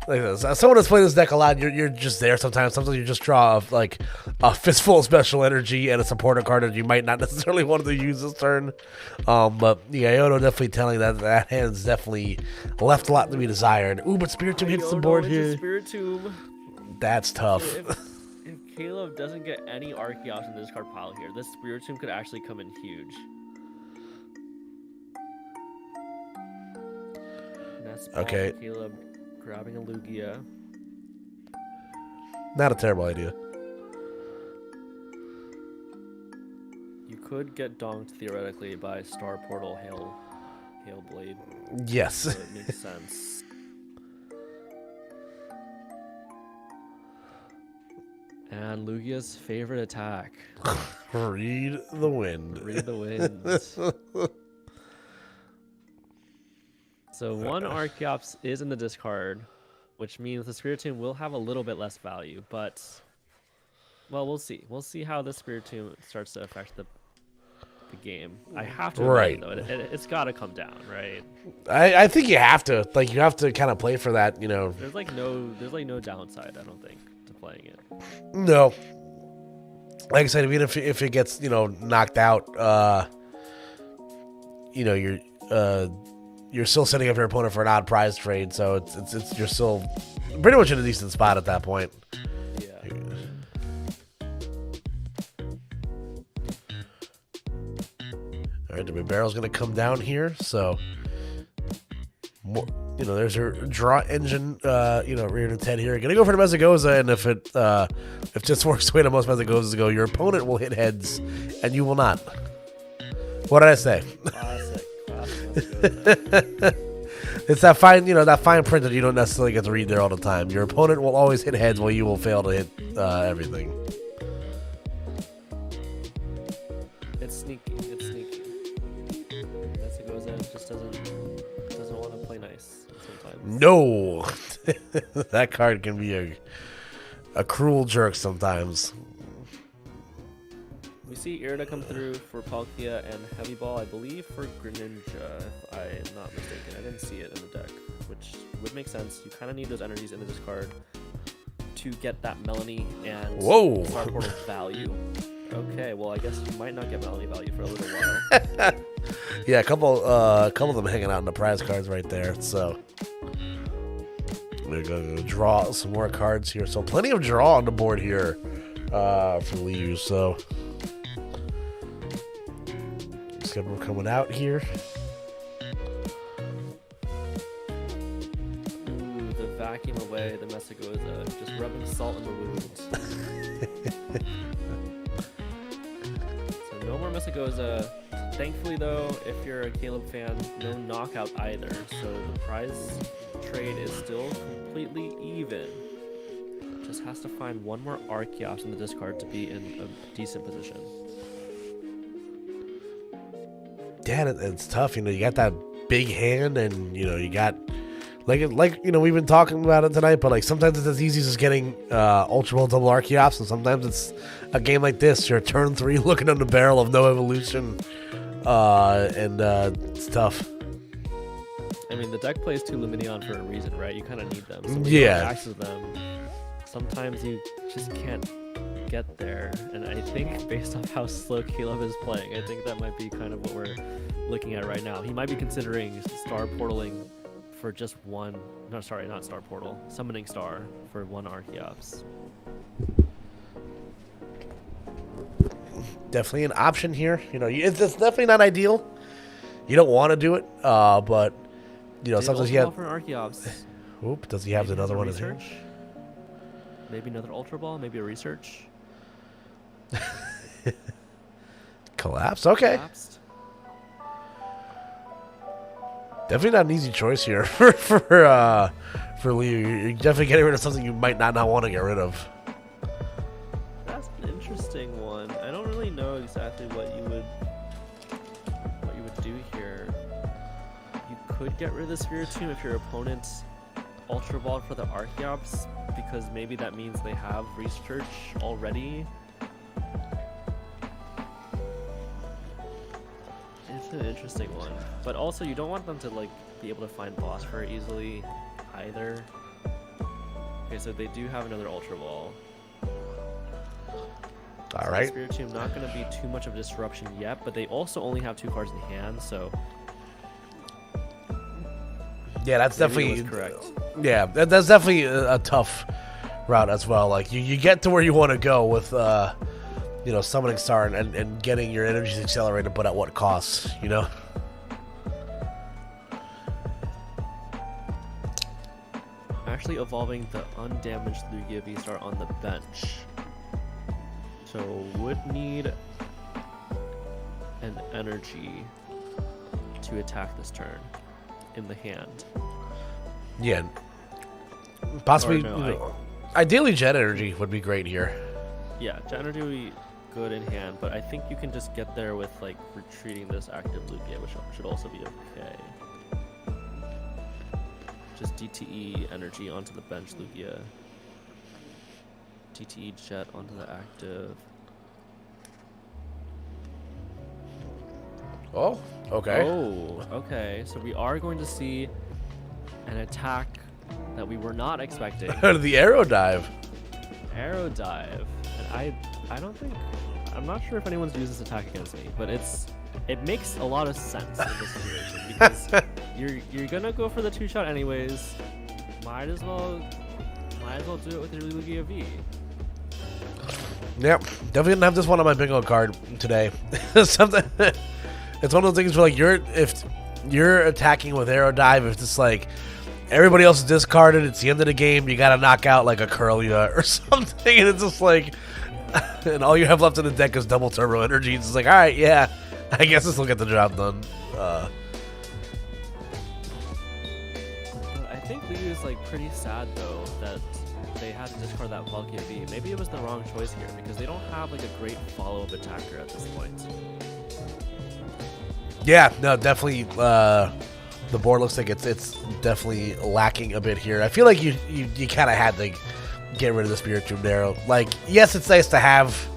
like this. As someone that's played this deck a lot, you're just there sometimes. Sometimes you just draw like a fistful of special energy and a supporter card that you might not necessarily want to use this turn. But yeah, Iono definitely telling that hand's definitely left a lot to be desired. Ooh, but Spiritomb hits the board here. Spiritomb. That's tough. If Caleb doesn't get any Archeops in the discard pile here, this Spiritomb could actually come in huge. Okay. Caleb grabbing a Lugia. Not a terrible idea. You could get donked theoretically by Star Portal Hail Blade. Yes. So it makes sense. And Lugia's favorite attack. Read the wind. Read the wind. So one Archeops is in the discard, which means the Spiritomb will have a little bit less value, but, well, we'll see. We'll see how the Spiritomb starts to affect the game. I have to admit, though, it's got to come down, right? I think you have to. Like, you have to kind of play for that, you know. There's no downside, I don't think, to playing it. No. Like I said, even if it gets, you know, knocked out, you know, you're still setting up your opponent for an odd prize trade, so it's you're still pretty much in a decent spot at that point. Yeah. All right, the barrel's gonna come down here, so more, you know, there's your draw engine, you know, reared its head here. Gonna go for the Mesagoza, and if this works the way that most Mesagozas go, your opponent will hit heads, and you will not. What did I say? Classic. It's that fine, you know, that fine print that you don't necessarily get to read there all the time. Your opponent will always hit heads while you will fail to hit everything. It's sneaky. Mesagoza just doesn't want to play nice sometimes. No, that card can be a cruel jerk sometimes. We see Irida come through for Palkia and Heavy Ball, I believe, for Greninja, if I'm not mistaken. I didn't see it in the deck, which would make sense. You kind of need those energies in the discard to get that Melanie and Star Portal value. Okay, well, I guess you might not get Melanie value for a little while. Yeah, a couple of them hanging out in the prize cards right there. So we're going to draw some more cards here. So plenty of draw on the board here for Liu. So we're coming out here. Ooh, the vacuum away, the Mesagoza, just rubbing salt in the wound. So no more Mesagoza. Thankfully, though, if you're a Caleb fan, no knockout either. So the prize trade is still completely even. Just has to find one more Archeops in the discard to be in a decent position. Yeah, it's tough. You know, you got that big hand, and you know, you got, Like you know, we've been talking about it tonight, but like sometimes it's as easy as just getting Ultra Ball double Archeops, and sometimes it's a game like this. You're turn 3 looking on the barrel of no evolution, and it's tough. I mean, the deck plays 2 Lumineon for a reason, right? You kind of need them. So when Yeah. you access them, sometimes you just can't get there. And I think based off how slow Caleb is playing, I think that might be kind of what we're looking at right now. He might be considering Star Portaling for just one. No, sorry, not Star Portal. Summoning Star for 1 Archeops. Definitely an option here. You know, it's definitely not ideal. You don't want to do it, but you know, sometimes you have. For an Archeops. Oop, does he have another one in here? Research? Maybe another Ultra Ball, maybe a research. Collapse. Okay. Collapsed. Definitely not an easy choice here for Liu. You're definitely getting rid of something you might not want to get rid of. That's an interesting one. I don't really know exactly what you would do here. You could get rid of the Spiritomb if your opponent Ultra Ball for the Archeops, because maybe that means they have research already. It's an interesting one, but also you don't want them to like be able to find boss very easily either. Okay, so they do have another Ultra Ball. All right. Spiritomb not going to be too much of a disruption yet, but they also only have 2 cards in hand, so yeah, that's definitely correct. Yeah, that's definitely a tough route as well. Like you get to where you want to go with you know, summoning Star and getting your energies accelerated, but at what cost? You know. Actually evolving the undamaged Lugia V-Star on the bench. So would need an energy to attack this turn in the hand. Yeah. Possibly. Or no, you know, ideally, Jet Energy would be great here. Yeah, Jet Energy would be good in hand, but I think you can just get there with like retreating this active Lugia, which should also be okay. Just DTE Energy onto the bench Lugia. DTE Jet onto the active. Oh, okay. Oh, okay. So we are going to see an attack that we were not expecting. The Arrow Dive. Arrow Dive. And I don't think, I'm not sure if anyone's used this attack against me, but it makes a lot of sense in this situation because you're gonna go for the 2-shot anyways. Might as well do it with your Lugia V. Yep, definitely didn't have this one on my bingo card today. Something. It's one of those things where like if you're attacking with Arrow Dive, if it's like everybody else is discarded, it's the end of the game, you gotta knock out like a Curlia or something, and it's just like, and all you have left in the deck is double Turbo Energy. It's just like, all right, yeah, I guess this will get the job done. But I think Liu is like pretty sad though that they had to discard that Palkia V. Maybe it was the wrong choice here because they don't have like a great follow-up attacker at this point. Yeah, no, definitely. The board looks like it's definitely lacking a bit here. I feel like you kind of had to get rid of the Spiritomb Arrow. Like, yes, it's nice to have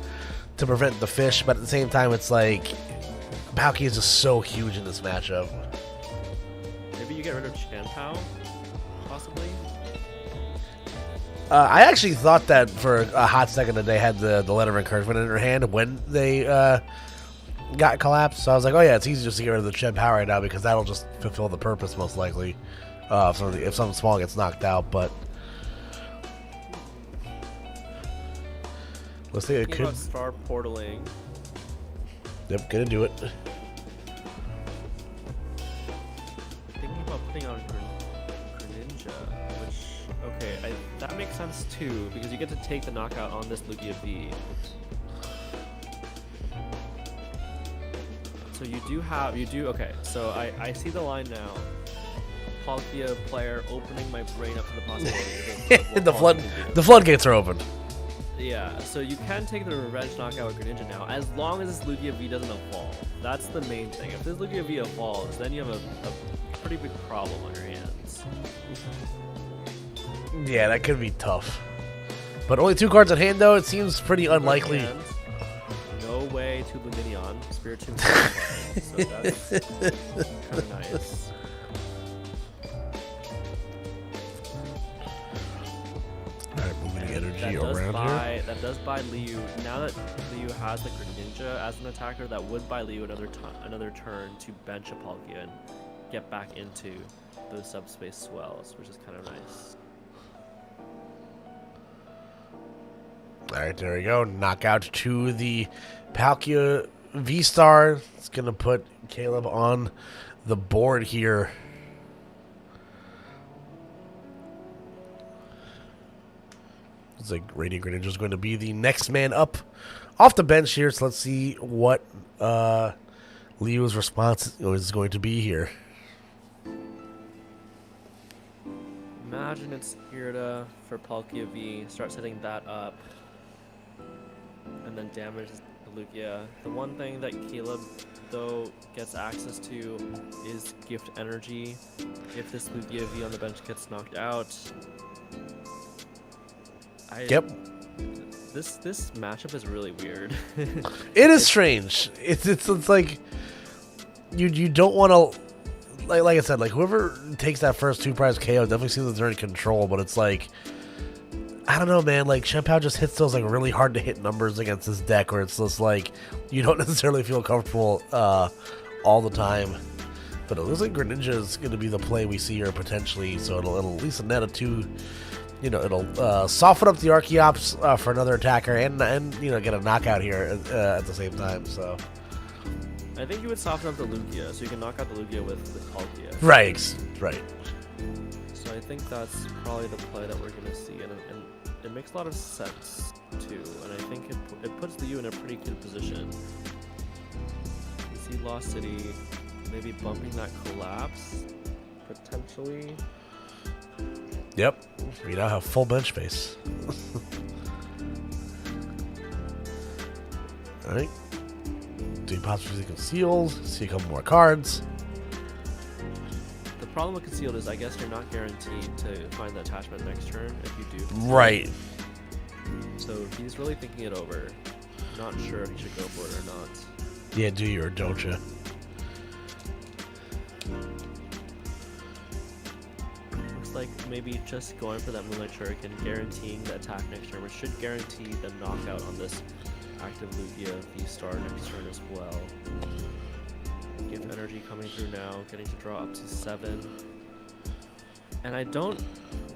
to prevent the fish, but at the same time, it's like Palkia is just so huge in this matchup. Maybe you get rid of Chanpao, possibly. I actually thought that for a hot second that they had the letter of encouragement in their hand when they got collapsed. So I was like, oh yeah, it's easy just to get rid of the Chen Power right now because that'll just fulfill the purpose most likely if something small gets knocked out. But let's see, it could. Star portaling. Yep, gonna do it. Thinking about putting on Greninja, which okay, that makes sense too because you get to take the knockout on this Lugia V. So okay, so I see the line now. Palkia player opening my brain up to the possibility. The floodgates are open. Yeah, so you can take the Revenge Knockout with Greninja now, as long as this Lugia V doesn't evolve. That's the main thing. If this Lugia V evolves, then you have a pretty big problem on your hands. Yeah, that could be tough. But only 2 cards in hand, though. It seems pretty unlikely. And no way to Luminion. Spiritomb play, so that's kind of nice. Alright, moving energy around here. That does buy Liu. Now that Liu has the Greninja as an attacker, that would buy Liu another turn to bench a Palkia and get back into those subspace swells, which is kind of nice. Alright, there we go. Knockout to the Palkia V-Star. It's going to put Caleb on the board here. Looks like Radiant Greninja is going to be the next man up off the bench here. So let's see what Leo's response is going to be here. Imagine it's Irida for Palkia V. Start setting that up. And then damages Lugia. The one thing that Caleb, though, gets access to is Gift Energy. If this Lugia V on the bench gets knocked out. Yep. This matchup is really weird. It is strange. It's like you don't want to like I said, like whoever takes that first 2 prize KO definitely seems like they're in control, but it's like I don't know, man. Like Shenpao just hits those like really hard to hit numbers against this deck, where it's just like you don't necessarily feel comfortable all the time. But it looks like Greninja is going to be the play we see here potentially, so it'll at least net a 2. You know, it'll soften up the Archeops for another attacker, and you know, get a knockout here at the same time. So I think you would soften up the Lugia, so you can knock out the Lugia with Palkia. Right, right. So I think that's probably the play that we're gonna see, and it makes a lot of sense too. And I think it puts the U in a pretty good position. You see Lost City maybe bumping that Collapse potentially. Yep, we now have full bench space. Alright. Do possibly concealed, see a couple more cards. The problem with concealed is I guess you're not guaranteed to find the attachment next turn if you do. Right. So he's really thinking it over. Not sure if he should go for it or not. Yeah, do you or don't you? Like maybe just going for that Moonlight Shuriken, guaranteeing the attack next turn, which should guarantee the knockout on this active Lugia V-Star next turn as well. Gift Energy coming through now, getting to draw up to 7. And I don't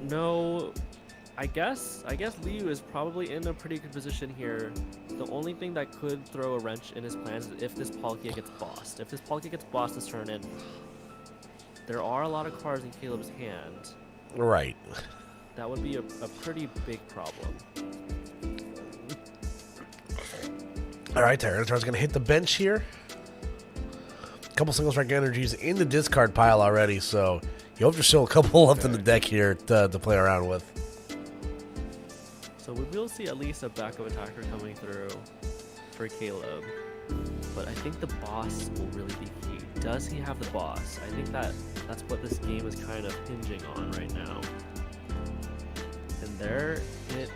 know. I guess Liu is probably in a pretty good position here. The only thing that could throw a wrench in his plans is if this Palkia gets bossed. If this Palkia gets bossed this turn, and there are a lot of cards in Caleb's hand. Right. That would be a pretty big problem. Alright, Tyranitar's going to hit the bench here. A couple single strike energies in the discard pile already, so you hope there's still a couple left in the deck here to play around with. So we will see at least a backup attacker coming through for Caleb. But I think the boss will really be key. Does he have the boss? I think that's what this game is kind of hinging on right now. And there it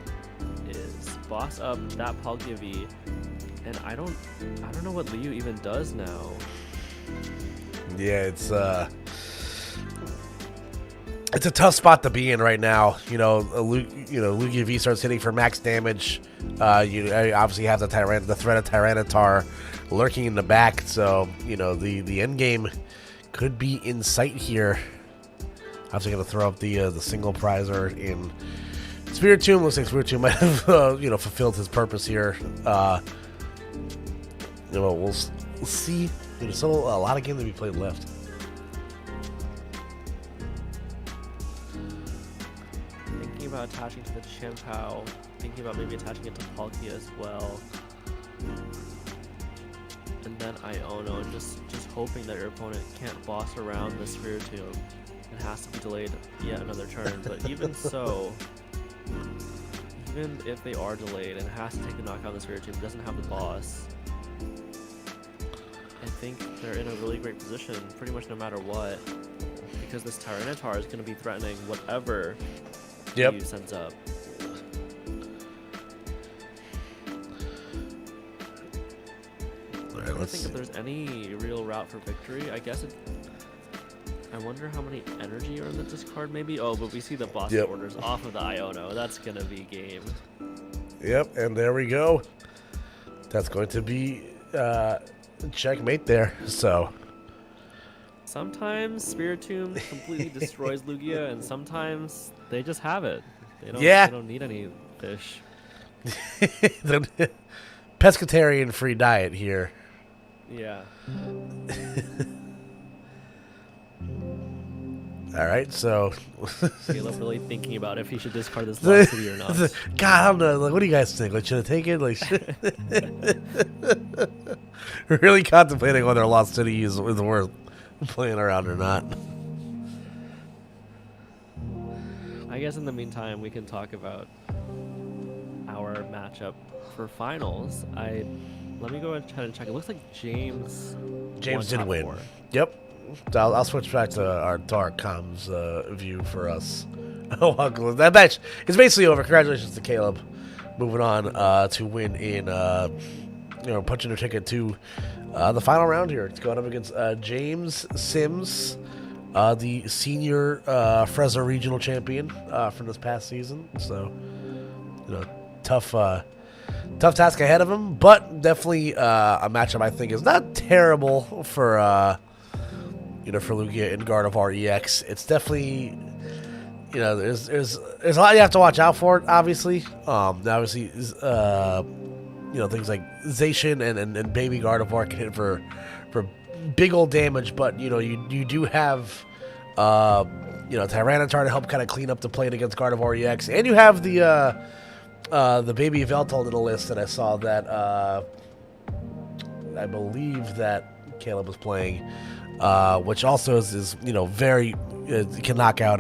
is. Boss up that Palkia V. And I don't know what Liu even does now. Yeah, it's a tough spot to be in right now. Lugia V starts hitting for max damage. You obviously have the threat of Tyranitar lurking in the back, so the end game could be in sight here. Obviously, going to throw up the single prizer in Spiritomb. Looks like Spiritomb might have fulfilled his purpose here. We'll see. There's still a lot of games to be played left. Thinking about attaching to the Chien-Pao, thinking about maybe attaching it to Palkia as well. And then Iono, and just hoping that your opponent can't boss around the Spiritomb and has to be delayed yet another turn. But even so, even if they are delayed and has to take the knockout on the Spirit Tomb, doesn't have the boss, I think they're in a really great position, pretty much no matter what, because this Tyranitar is going to be threatening whatever he sends up. All right, I don't think if there's any real route for victory. I guess I wonder how many energy are in the discard, maybe? Oh, but we see the boss orders off of the Iono. That's going to be game. Yep, and there we go. That's going to be checkmate there, so. Sometimes Spirit Tomb completely destroys Lugia, and sometimes they just have it. They don't need any fish. The pescatarian free diet here. Yeah. All right, so Caleb really thinking about if he should discard this Lost City or not. God, I don't know. Like, what do you guys think? Like, should I take it? Like, really contemplating whether Lost City is worth playing around or not. I guess in the meantime, we can talk about our matchup for finals. Let me go ahead and check. It looks like James did win. 4. Yep. I'll switch back to our comms view for us. That match is basically over. Congratulations to Caleb, moving on to win in punching a ticket to the final round here. It's going up against James Sims, the senior Fresno regional champion from this past season. So, tough task ahead of him, but definitely a matchup I think is not terrible for for Lugia in Gardevoir EX. It's definitely, there's a lot you have to watch out for, obviously. Obviously, things like Zacian and Baby Gardevoir can hit for big old damage, but, you do have, Tyranitar to help kind of clean up the plate against Gardevoir EX, and you have the Baby Veltal in the list that I saw that, I believe that Caleb was playing, which also is very can knock out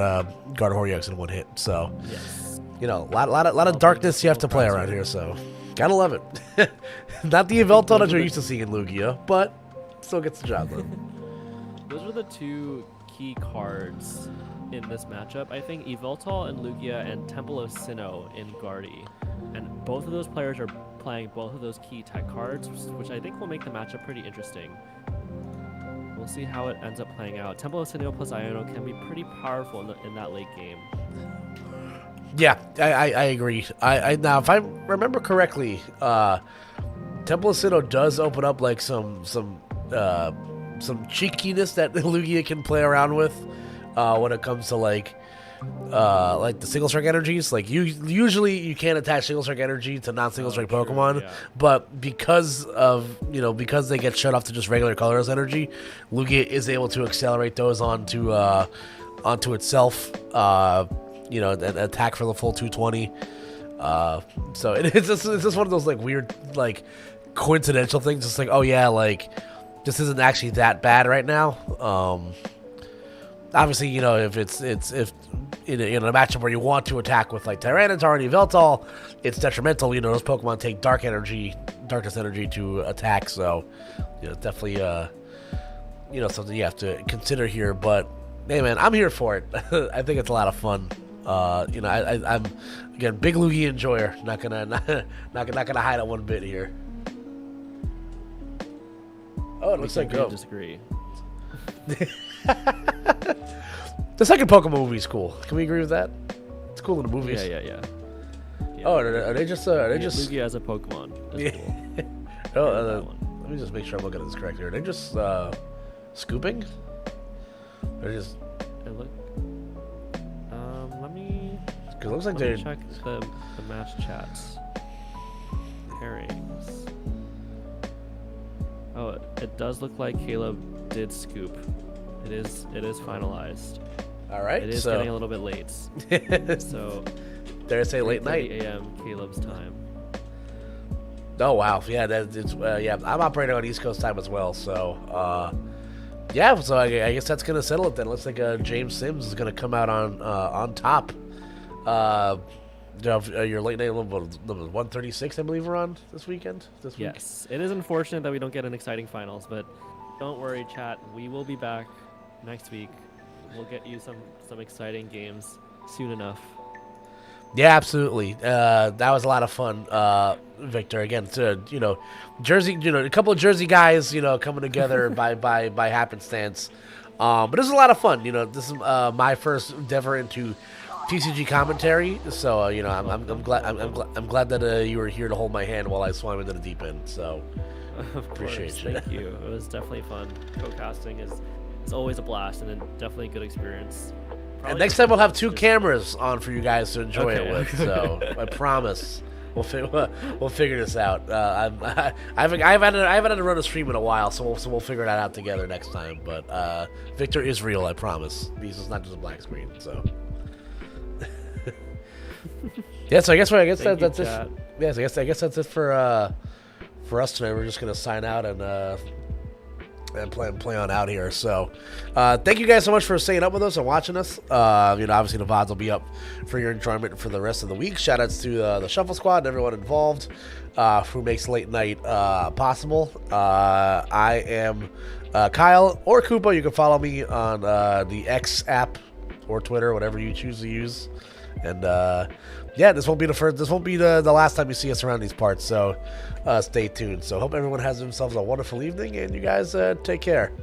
Gardevoir EX in one hit. So, yes. A lot of darkness you have to play around here. So, gotta love it. Not the Yveltal that you're used to seeing in Lugia, but still gets the job done. Those are the two key cards in this matchup. I think Yveltal in Lugia and Temple of Sinnoh in Guardy, and both of those players are playing both of those key tech cards, which I think will make the matchup pretty interesting. We'll see how it ends up playing out. Temple of Sinnoh plus Iono can be pretty powerful in that late game. Yeah, I agree. Now, if I remember correctly, Temple of Sinnoh does open up like some cheekiness that Lugia can play around with when it comes to like the single strike energies. Like usually you can't attach single strike energy to non-single strike Pokemon, but because they get shut off to just regular colorless energy, Lugia is able to accelerate those onto itself. And attack for the full 220. So it's just one of those like weird like coincidental things. It's like, oh yeah, like this isn't actually that bad right now. Obviously, if it's in a matchup where you want to attack with like Tyranitar and Yveltal, it's detrimental. Those Pokemon take darkness energy to attack. So, definitely something you have to consider here. But hey, man, I'm here for it. I think it's a lot of fun. I'm again big Lugia enjoyer. Not gonna hide it one bit here. Oh, it looks like go. Disagree. The second Pokemon movie is cool. Can we agree with that? It's cool in the movies. Yeah. Oh, are they just? Lugia as a Pokemon. Is cool. Let me just make sure I'm looking at this correctly. Are they just scooping? They're just. Let me. Because it looks like let they me check the match chats. Pairings. Oh, it does look like Caleb did scoop. It is finalized. All right. It is getting a little bit late. So. Dare I say late night? 8 a.m. Caleb's time. Oh wow, yeah, I'm operating on East Coast time as well, so yeah, so I guess that's gonna settle it then. Looks like James Sims is gonna come out on top. Your late night level 136, I believe, we're on this weekend. This week. Yes, it is unfortunate that we don't get an exciting finals, but don't worry, chat. We will be back next week. We'll get you some exciting games soon enough. Yeah, absolutely. That was a lot of fun, Victor. Again, Jersey, a couple of Jersey guys, coming together by happenstance. But it was a lot of fun. This is my first endeavor into TCG commentary, so I'm glad that you were here to hold my hand while I swam into the deep end. So appreciate you. Thank you. It was definitely fun. Co-casting is always a blast and definitely a good experience. And next time we'll have 2 cameras on for you guys to enjoy it with. So I promise we'll figure this out. I haven't had to run a stream in a while, so we'll figure that out together next time. But Victor is real, I promise. This is not just a black screen. So yeah, so I guess that's it. Yeah, so I guess that's it for us tonight. We're just gonna sign out and play on out here. So thank you guys so much for staying up with us and watching us. Obviously the VODs will be up for your enjoyment for the rest of the week. Shout outs to the Shuffle Squad and everyone involved who makes late night possible. I am Kyle or Koopa. You can follow me on the X app or Twitter, whatever you choose to use. And this won't be the last time you see us around these parts, so stay tuned. So hope everyone has themselves a wonderful evening, and you guys take care.